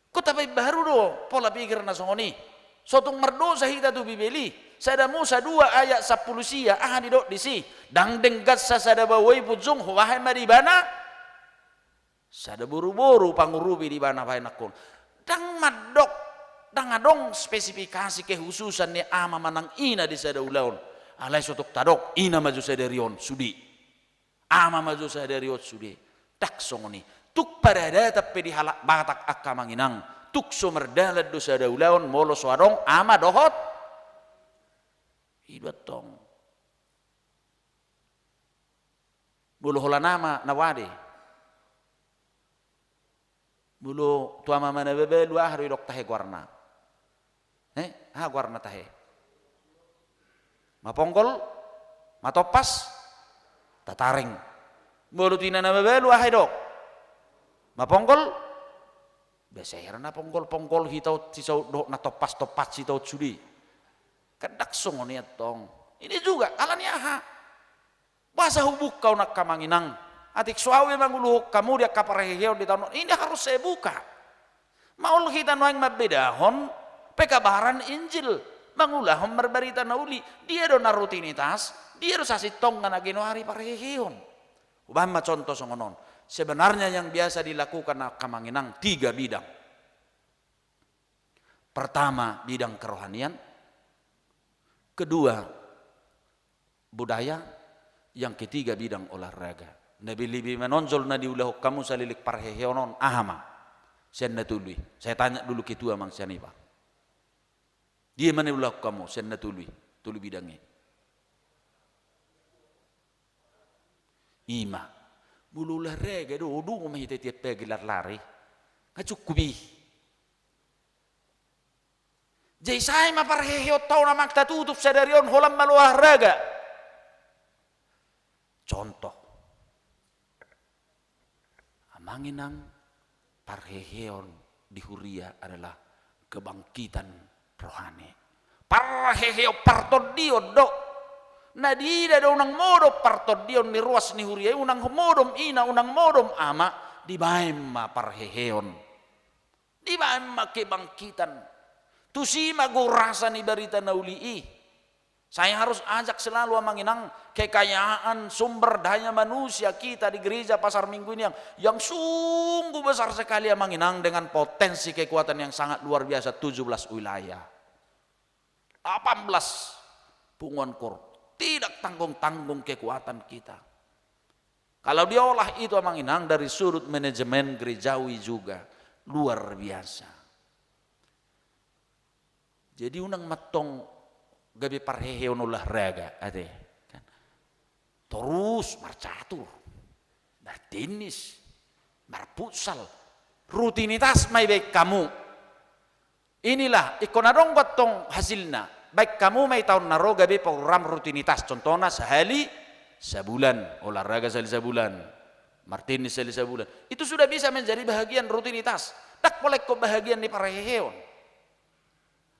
Ikut tapi baru do pola pikir nasongoni. Sotung merdo sahita tu bibeli. Sada Musa 2 ayat 10 sia di dok disi. Dang denggat sada bawai pujung wahai maribana. Sada buru-buru pangurubi di bana wahai nakun. Dang madok dang adong spesifikasi kehususan ni ama manang ina di sada ulaun. Alai sotuk tadok ina maju sadarion sudi. Ama maju sadari otsude tak songoni tuk parada tapi di halak batak akka manginang tuk somerdalat dosa daulaun molo suarong ama dohot hidup tong bulu hola nama nawade bulu tua mama na bebe lu ahri dok tahe guarna guarna tahe mapongkol matopas tataring bolu tina na bebelu ahai dok mapongkol beser na pongkol hitau tisau dok na topas hitau cudi kedak songoni atong ini juga alani aha bahasa hubuk kau nak kamanginang atik suawe mangulu kamu dia kapareheo di tahun ini harus saya buka maul kita noeng mabedahon pekabaran Injil mangulahom berberita nauli dia do na rutinitas dia harus asih tong ngana geno hari parehion. Ubama contoh songonon. Sebenarnya yang biasa dilakukan kamanginang 3 bidang. Pertama bidang kerohanian, kedua budaya, yang ketiga bidang olahraga. Nabi lebih menonjol na diulah kamu salilik parehionon ahama. Sen natului. Saya tanya dulu ketua mang siapa. Dia mana ulah kamu sen natului, tulu bidangnya. Ima bulu olahraga do udu mahita tiap pegilar lari ngacukupi jai sai ma parhehio tau na makta tutup sadarion holam mal olahraga contoh amanginang parheheon di Huria adalah kebangkitan rohani parhehio partodio do nadida do unang modom partot dion ni ruas ni Huria unang modom ina unang modom ama di baima parheheon di baima kebangkitan tusima go rasa ni barita naulii saya harus ajak selalu amanginang kekayaan sumber daya manusia kita di gereja Pasar Minggu ini yang sungguh besar sekali amanginang dengan potensi kekuatan yang sangat luar biasa 17 wilayah 18 punguan kor tidak tanggung-tanggung kekuatan kita. Kalau diolah itu amanginang dari sudut manajemen gerejawi juga luar biasa. Jadi unang matong gabi parheheon olahraga ade kan. Terus marcatur, martenis, marfutsal, rutinitas may baik kamu. Inilah ikonadong gotong hasilna. Baik kamu may tahun naro gabi program rutinitas contohnya sehari sebulan olahraga sekali sebulan martinis sekali sebulan itu sudah bisa menjadi bahagian rutinitas tak boleh kok bahagian di pareheon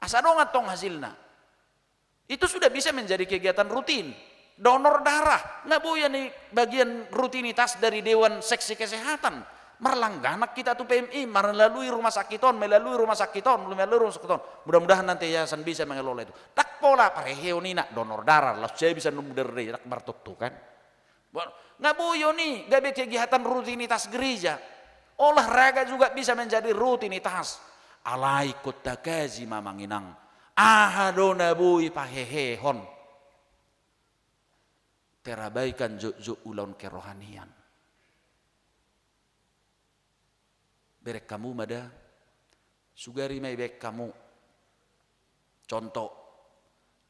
asadong atong hasilna itu sudah bisa menjadi kegiatan rutin donor darah nggak boleh nih bagian rutinitas dari Dewan Seksi Kesehatan merlangganak kita tuh PMI melalui rumah sakiton mudah-mudahan nanti yayasan bisa mengelola itu tak pola pareheonina donor darah lah saya bisa numder deh tak bertutu kan nggak boyo nih gak kegiatan rutinitas gereja olahraga juga bisa menjadi rutinitas alai kota kazi mamanginang ahadona bui pahehehon terabaikan jo ulon kerohanian berek kamu mada sugari may bek kamu contoh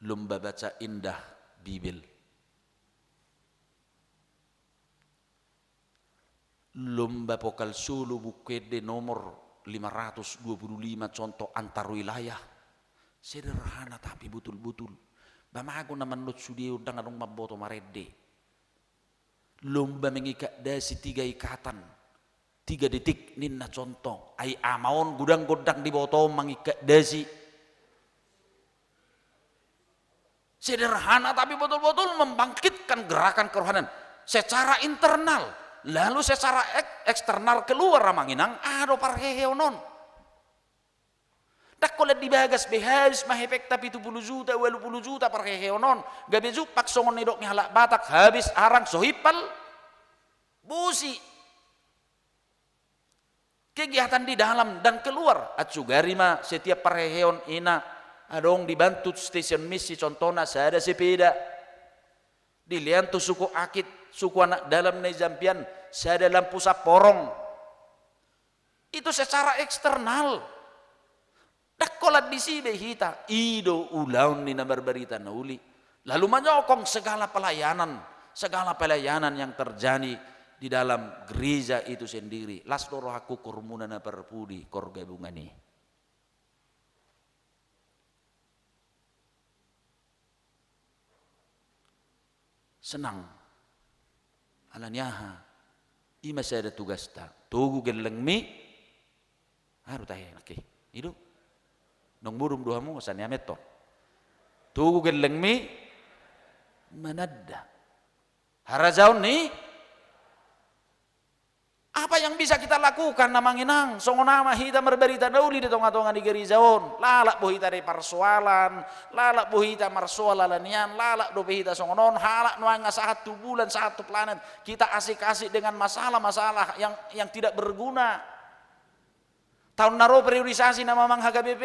lomba baca indah Bibil lomba pokal Solo Bukede nomor 525 contoh antar wilayah. Sederhana tapi betul-betul. Bamago naman lot sudio dang anong maboto marede. Lomba mengikat dasi 3 ikatan. 3 detik ninna contoh. Ay amaon gudang-gudang di boto mengikat dasi. Sederhana tapi betul-betul membangkitkan gerakan kerohanian secara internal, lalu secara eksternal keluar Ramanginang ado parheheonon. Tak kolet dibagas behabis mahepek tapi 70 juta 80 juta parheheonon. Gabe jupak songon nidok ngalak Batak habis arang sohipal busi. Kegiatan di dalam dan keluar atsugarima setiap parheheon ina adong dibantu stasiun misi contohnya saya ada sepeda dilihat tuh suku akit suku anak dalam nejampian saya ada lampu saporong itu secara eksternal dakolat di sibe hita ido ulaun ni nabar berita nauli lalu menyokong segala pelayanan yang terjadi di dalam gereja itu sendiri las doro aku kurmunana perpudi korgabungani. Senang alanyaha ima saya ada tugas ta tugu geleng mi haru tahe nake idu nong burum duhamu sanya meto tugu geleng mi manadda harajaun ni apa yang bisa kita lakukan Namanginang songo nama hita merberita dauli di tonga-tonga di gerizaon lalak bohita dari persoalan lalak bohita marsoalalanian lalak do bohita songonon halak nuanga 1 bulan 1 planet kita asik-asik dengan masalah-masalah yang tidak berguna tahun naro priorisasi nama mang HKBP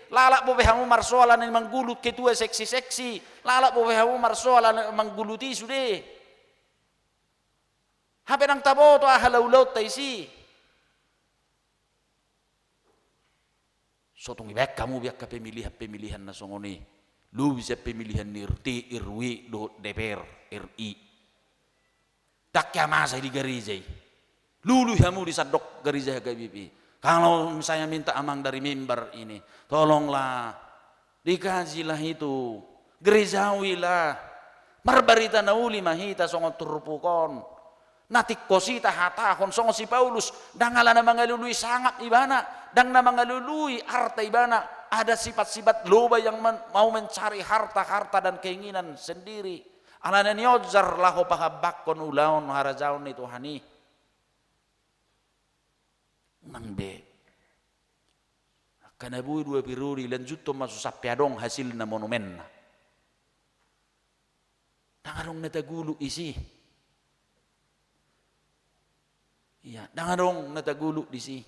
lalak bobehamu marsoalan yang menggulut ketua seksi-seksi lalak bobehamu marsoalan mengguluti sudah hape nang tabo to ahalaulaut taisi sotong ibek kamu biak pemilihan na songoni lu bisa pemilihan RT RW do DPR RI tak masa di gereja lulu kamu disadok gereja HKBP kalau misalnya minta amang dari mimbar ini tolonglah dikajilah itu gerejawi lah marbarita nauli mahita songon turupukon natik kosita hatahon songo si Paulus dangala na mangalului sangat ibana dang na mangalului harta ibana ada sifat-sifat loba yang mau mencari harta dan keinginan sendiri alana niojar laho pahabakon ulaun harajaun itu hani nang be kana bui 2 periode lanjut to masuk sapiadong hasil na monumen na tangarong natagulu isi iya, dangadong nataguluk di sini.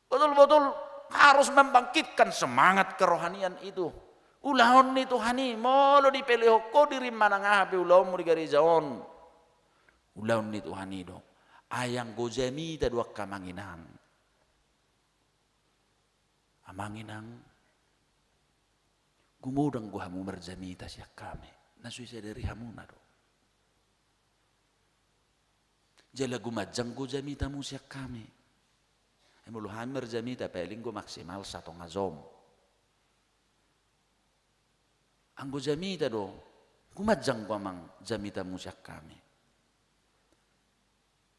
Betul-betul harus membangkitkan semangat kerohanian itu. Ulahon itu hani, molo dipelih ko diri manangahapi ulahon mo di garizaon. Ulahon itu hani do. Ayang gojami ta dua kamanginang. Amanginang. Gumudang guhamu merjamita siya kami. Nasui saya dari hamuna do. Jala gumajang go jamita mo siya kami. Mulu hammer jamita paling go maksimal 1 ngazom. Ang go jamita do, gumajang ko amang jamita mo siya kami.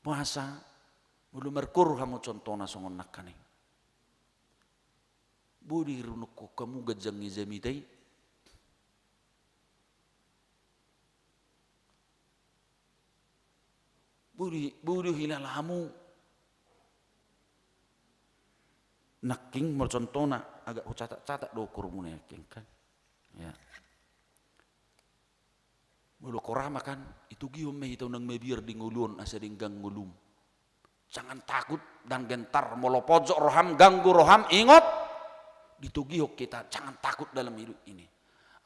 Puasa, mulu merkur hamo contoh na songon nakaning. Budi runuk ko kamu gajang ni jamitai. Budi hilalamu naking mercontona agak catat do kurumuna yakin kan ya mulu korama kan itu gium me itu nang mebiar di ngulun asa dinggang ngulum jangan takut dan gentar molo pojok roham ganggu roham ingot ditugihok kita jangan takut dalam hidup ini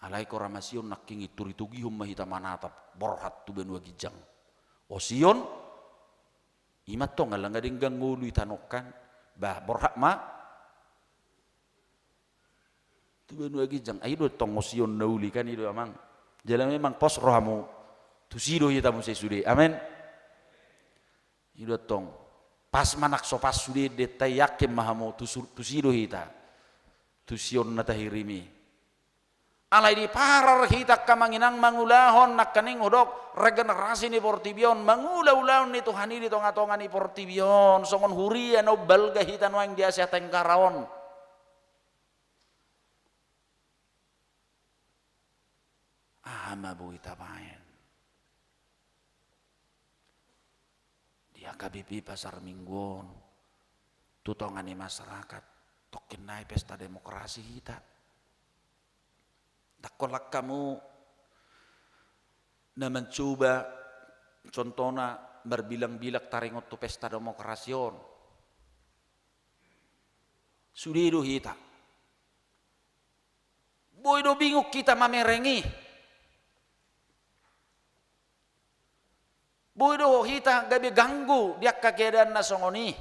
alai koramasion naking itu ditugihum mahita manatap borhat tu benua gijang osion imat to ngalang gading gangulu itanokan bah borhak ma tu benua gijang aido tong osion nauli kan itu amang jalan memang pos rohamu tu sido kita mesti sude amen Hidotong pas manak sopas sude detai yakin mahamo tusido hita tusion na tahirimi alai di parar hita kamanginang mangulahon nakaning hodok regenerasi ni Portibion mangulau-ulaun ni Tuhan ini tonga-tonga ni Portibion songon huria no balga hita noang di Asia Tenggaraon ama bu hita main di AKBP Pasar Mingguon tutongani masyarakat tokin naik pesta demokrasi kita dakolak kamu na mencoba contohnya berbilang-bilang taringot tu pesta demokrasion sudiru kita boy do binguk kita mamerengi boido hita gabi ganggu dia keadaan nasongoni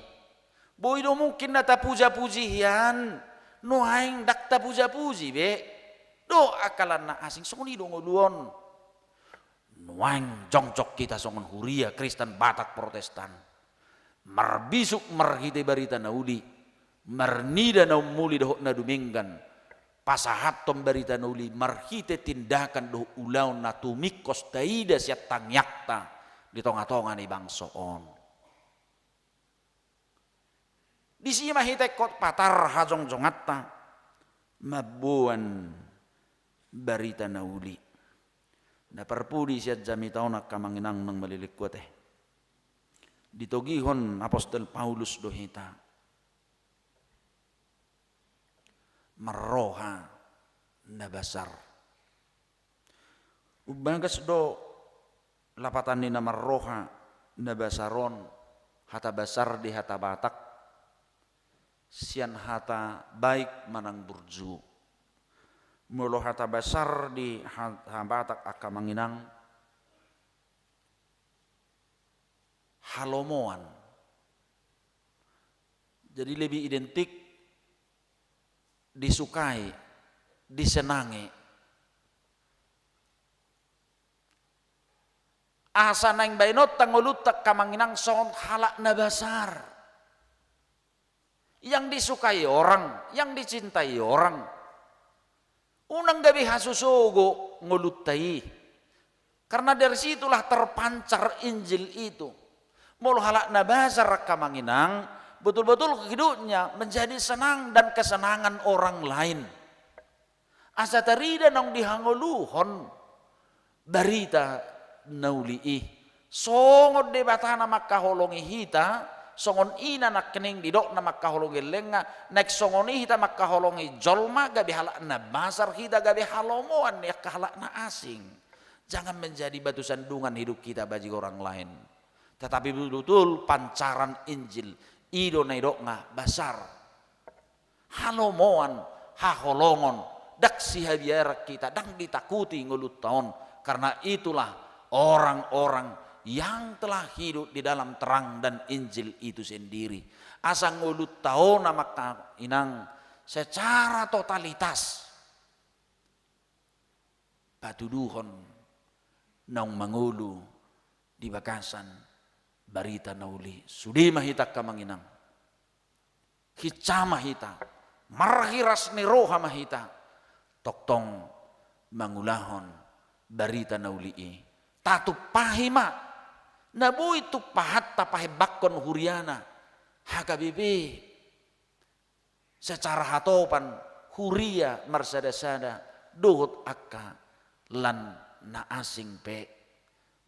boido mungkin nata puja-puji hian no aing dakta puja-puji be do akalan na asing songoni do ngoluon no aing jongcok kita songon huria Kristen Batak Protestan marbisuk marhite barita naudi marnida na muli do na duminggan pasahat tom barita nauli marhite tindakan do ulau na tumikos taida siat tangyakta di tonga-tonga ni bangsoon di sini mahite kot patar hajong jongatta mabuan barita nauli na perpudi siat jami taonak kamanginang nang malilikwa teh ditogihon Apostol Paulus dohita meroha na basar ubagas do lapatan ni nama roha na basaron hata basar di hata Batak sian hata baik manang burju mulo hata basar di hata Batak akamanginang halomoan jadi lebih identik disukai disenangi asa nang bainot tangulutak kamanginang son halak na basar yang disukai orang yang dicintai orang unang gabi hasusogo ngulutai karena dari situlah terpancar Injil itu mulu halak na basar kamanginang betul-betul hidupnya menjadi senang dan kesenangan orang lain asa tarida nang dihangoluhon barita nauli'i songon de batana makkaholongi hita songon ina nak kening didok na makkaholongi lenga nek songoni hita makkaholongi jolma gabi halak na basar hita gabi halomoan ya kahalak na asing jangan menjadi batu sandungan hidup kita bagi orang lain tetapi betul-betul pancaran Injil ido na idok nga basar halomoan haholongon dak sihabiar kita dang ditakuti ngulut tahun karena itulah orang-orang yang telah hidup di dalam terang dan Injil itu sendiri asang ngulut tahu nama inang secara totalitas patuduhon nang mangulu di bagasan barita nauli sudi mahita kamanginang hicama hita marhiras ni roha mahita toktong mangulahon barita nauli tatu pahima nabu itu pahat tapahe bakon huriana HKBP secara hatopan huria marsada-sada dohot akka lan na asing pe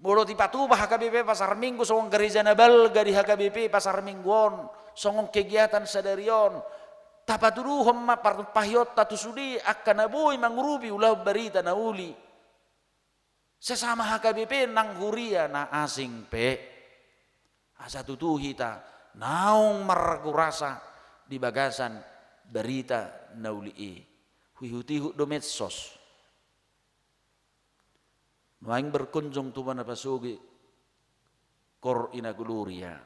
mulu tipatuba HKBP Pasar Minggu songong gereja nabalga di HKBP Pasar Mingguon songong kegiatan sadarion tapaturuhom pahiot tatu sudi akka nabuy mangrubi ulah barita nauli sesama HKBP nang huria na asing pe asa tutu hita naung margurasa di bagasan berita nauli huihuti do medsos nuaing berkunjung tu mana pasugi kor inaguluria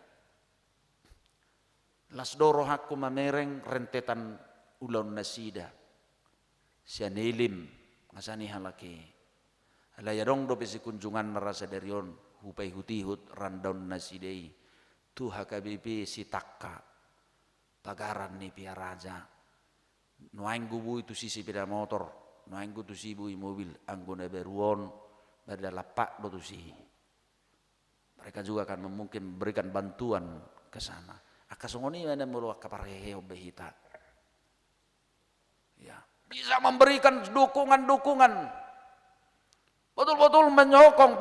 las doro hakku mamereng rentetan ulon nasida sianilim ngasani halaki alayadong do pesi kunjungan narasa darion hupai hutihut rundown nasidei tu HKBP si takka pagaran ni pia raja nuaing gubu itu si sepeda motor nuaing tu si bui mobil anggone beruon berdalapak do tu si mereka juga akan mungkin berikan bantuan ke sana akasongoni mana mulu akaparehe obehita ya bisa memberikan dukungan-dukungan betul-betul menyokong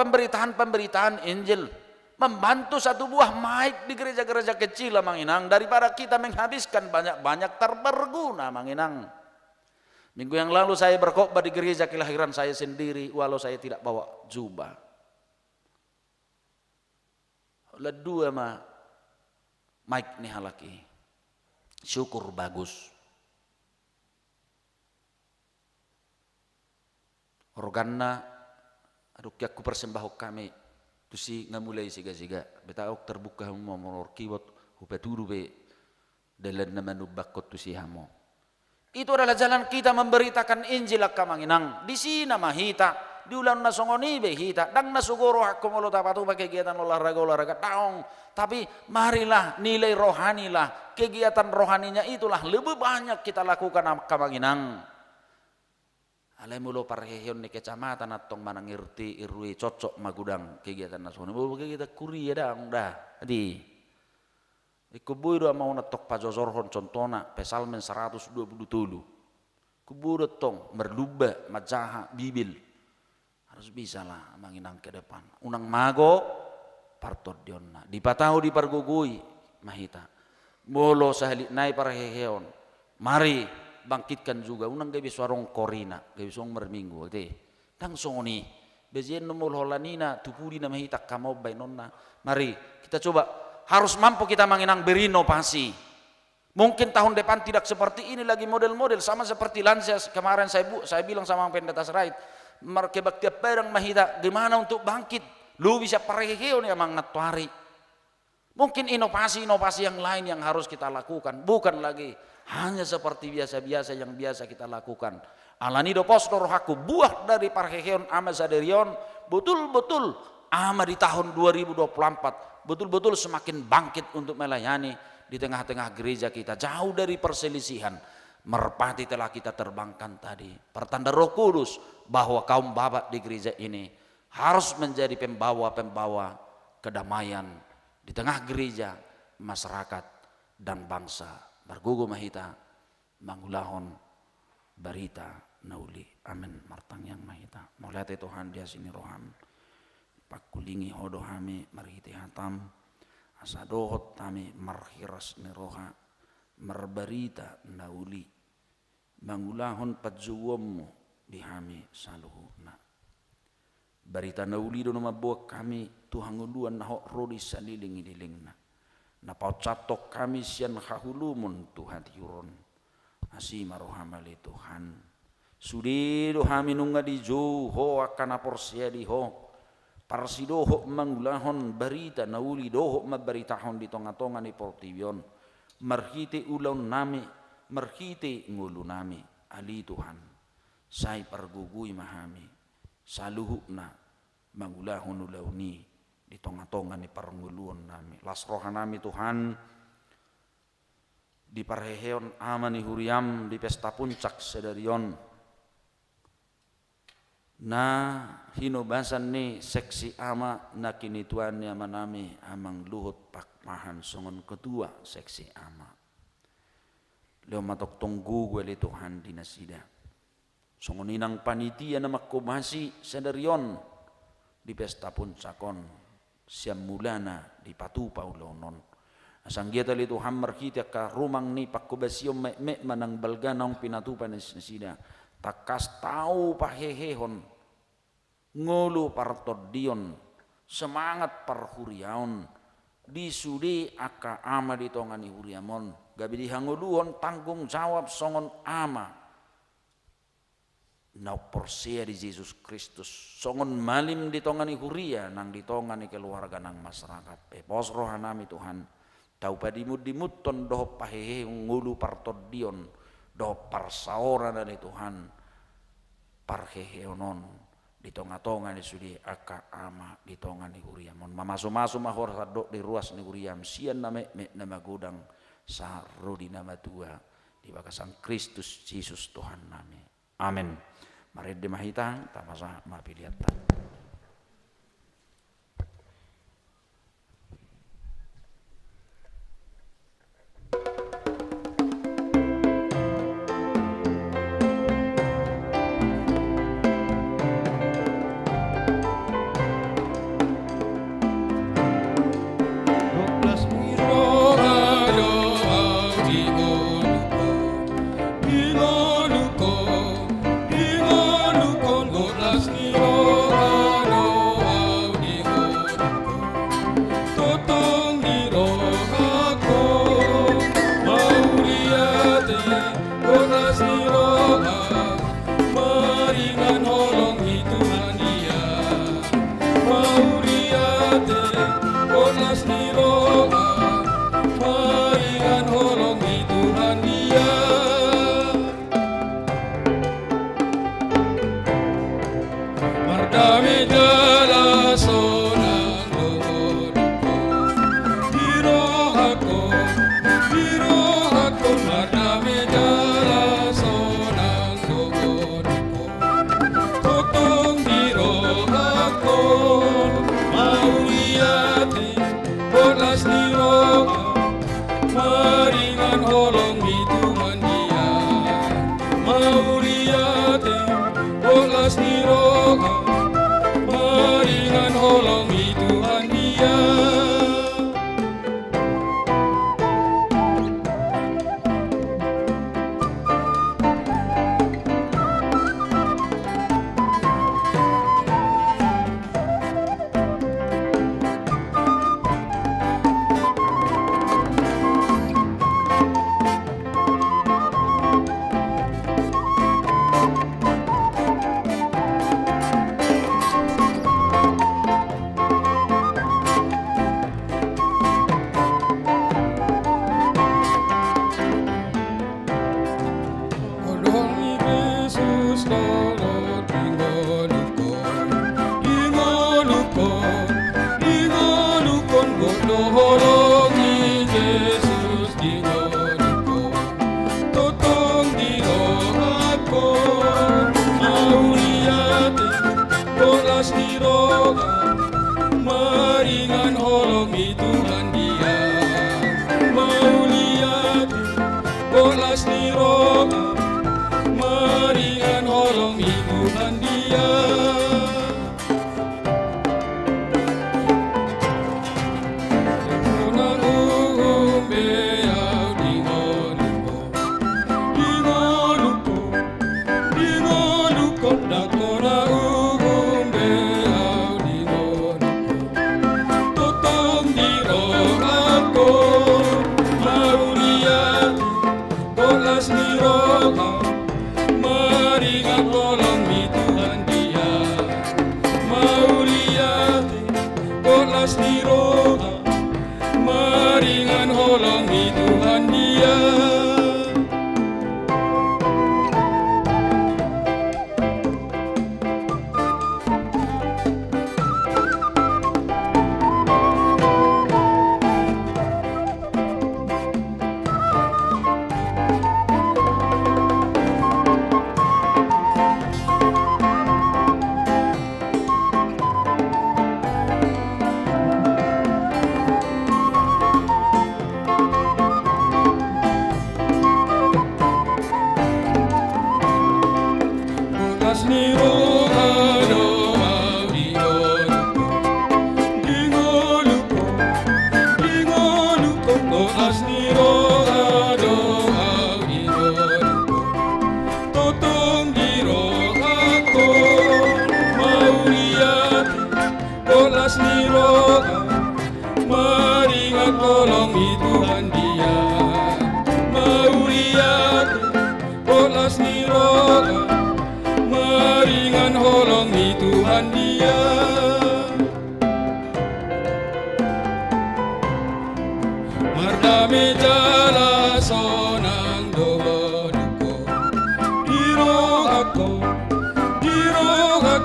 pemberitaan Injil, membantu satu buah mic di gereja-gereja kecil Manginang daripada kita menghabiskan banyak-banyak berguna Manginang. Minggu yang lalu saya berkhotbah di gereja kelahiran saya sendiri walau saya tidak bawa jubah. Oleh dua mic nih halaki. Syukur bagus. Organna aduh aku persembahok kami tu si ngamulai siga-siga betaok terbuka mo monor kiwot hupeturu be dalan naman ubakot tu si hamo itu adalah jalan kita memberitakan Injil Manginang di sini mahita di ulan nasongoni be hita dang nasugoro aku molo tapatu pakai kegiatan olahraga taong tapi marilah nilai rohani lah kegiatan rohaninya itulah lebih banyak kita lakukan Manginang. Alai mulo parhehion ni kecamatan atong manangirti irui cocok magudang kegiatan nasional. Bawa kita kuria dah. Adi. Ikubui doa mau natok pajozorhon contohna pesalmen 127. Kuburu tong merluba majaha bibil. Harus bisa lah Manginang ke depan. Unang mago partodionna. Dipatahu dipargugui mahita. Molo sahalik nai parhehion. Mari bangkitkan juga unang gabi suarong korina gabi suarong merminggu dang songoni bejen nomol holanina tupudi na mahita kamau bainonna mari kita coba harus mampu kita Manginang berinovasi mungkin tahun depan tidak seperti ini lagi model-model sama seperti lansia kemarin saya bilang sama pendeta Serait markebak tiap barang mahita gimana untuk bangkit lu bisa pareheo nih amang natuari mungkin inovasi-inovasi yang lain yang harus kita lakukan bukan lagi hanya seperti biasa-biasa yang biasa kita lakukan. Alani do posto rohaku buah dari parheheon ama saderion betul-betul ama di tahun 2024 betul-betul semakin bangkit untuk melayani di tengah-tengah gereja kita jauh dari perselisihan. Merpati telah kita terbangkan tadi pertanda Roh Kudus bahwa kaum bapak di gereja ini harus menjadi pembawa-pembawa kedamaian di tengah gereja, masyarakat dan bangsa. Bargugo mahita mangulahon barita nauli amin martang yang mahita molate Tuhan dia sini roham pakulingi hodo hami marhiti hatam asa dohot tami marhiras ni roha marbarita nauli mangulahon pajuwommu di hami saluhuna barita nauli dono mabuak kami Tuhan nguluan nahok rodi salilingi dilingna napau catok kami sian hahulumun Tuhan tiuron asima rohamali Tuhan sudi dohami nunga di joho akan aporsia di ho parsidoho mangulahon barita nauli doho mabaritahon di tonga-tonga ni portibion marhite ulaun nami marhite ngulu nami ali Tuhan sai pargugui mahami saluhukna mangulahon ulauni di tonga-tonga ni parnguluan nami lasrohan nami Tuhan di parheheon ama ni huriam di pesta puncak sedarion na hinobasan ni seksi ama na kini tuan ni ama nami amang luhut pakmahan songon kedua seksi ama leo matok tonggu gweli Tuhan di nasida songon inang panitia na makkumasi sedarion di pesta puncakon siam mulana di patupa ulonon asang dia tali Tuhan markita ka rumang ni pakubasyo me manang balganong pinatupan sida takas tau pahehehon ngulu partodion semangat parhuriaon disudi aka ama di tongani huriamon gabi dihanguluon tanggung jawab songon ama nau porsia di Yesus Kristus songon malim di tongani huria nang di tongani keluarga nang masyarakat pepos rohanami Tuhan tau padimut-dimut ton doh pahehe ngulu partodion doh parsaora dari Tuhan parhehe onon di tonga-tonga ni sudi aka ama di tonga ni uriam mon mamaso-maso mahor sadok di ruas ni uriam sian nama nama godang sa rodi nama tua di bakasan Kristus Yesus Tuhan nami amin. Mari di mahita tamasa mapiliatan.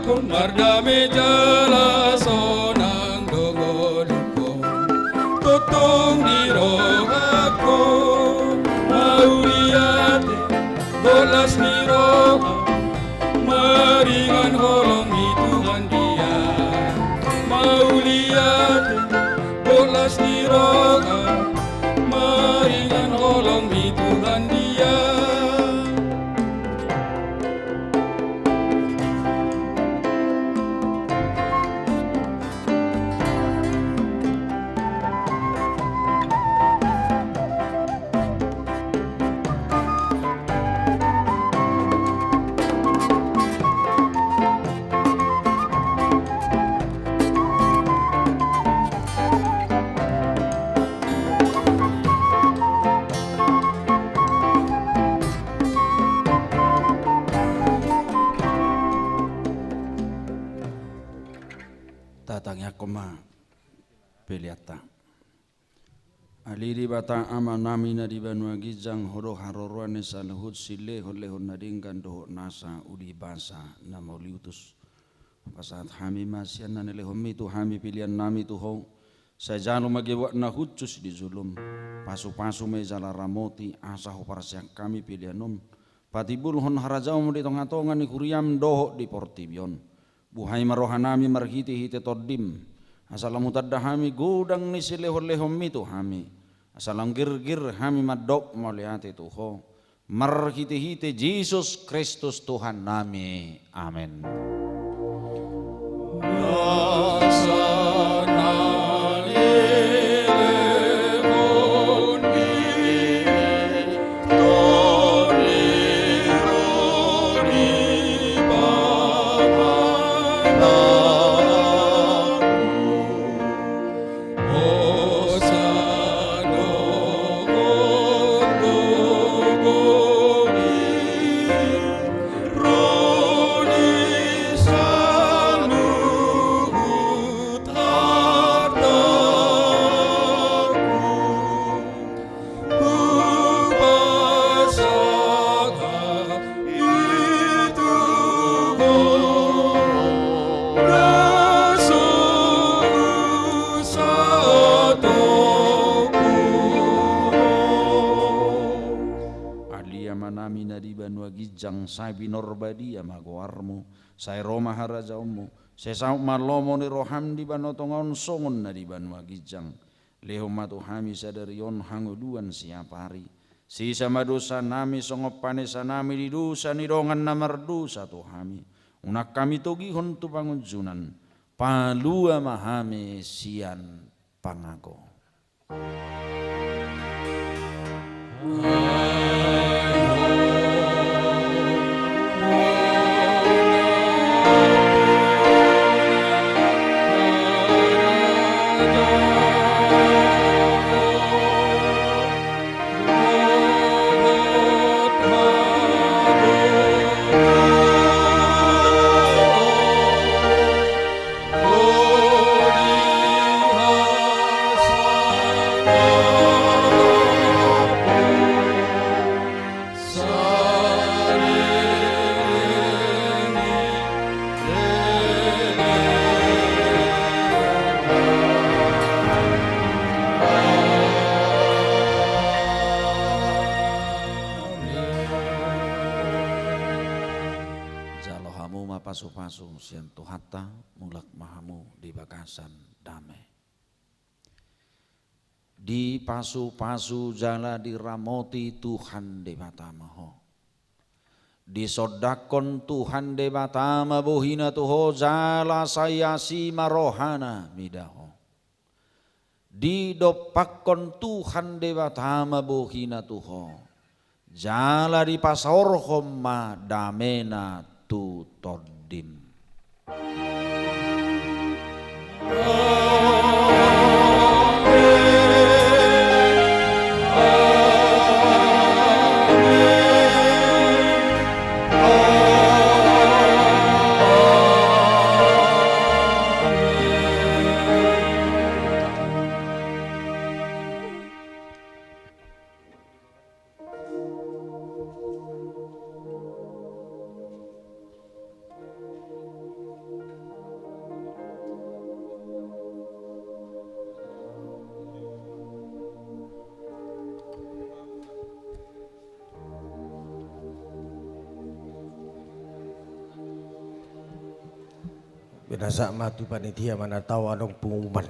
Con Mardame jala sonang dongolukon Totong dirohako Mauliate bolas niroha Maringan holong ituan dia Mauliate bolas niroha Maringan holong ituan dia Tatangnya koma peliata aliri bata ama namina di Banua Gijang horo haroroane salahut sile holehon nadingkan doho nasa udi basa nama uliutus pasaat hami masian nanele homi tu hami pilihan nami tu ho saya jalo magiwak na hucus di zulum pasu-pasu me jala ramoti asa ho parasyak kami pilihan nom patibul hon harajau mo di tonga-tonga ni kuriam doho di portibion buhay marohanami marhiti hite todim asalam mutadahami gudang ni silehon-lehon itu hami asalam gir-gir hami madok moliate tuho marhiti hite Jesus Kristus Tuhan nami amin. Sai binorbadi amagoarmu sai Roma harajaumu sai sauk malomo ni roham di banotongon songon na di Banua Gijang leho matu hami sadarion hanguduan siapari sisa madosa nami songopane sanami di dosa ni dongan namardosa tu hami unak kami togi hon tu pangunjunan palua mahame sian pangago. Pasu-pasu sian tuhata mulak mahamu di bagasan damai di pasu-pasu jala diramoti Tuhan debata maho di sodakon Tuhan debata mabohina tuho jala sayasi marohana midaho di dopakon Tuhan debata mabohina tuho jala di pasorhom ma damena tu todim. Binasa matu panitia mana tahu anong pengumuman.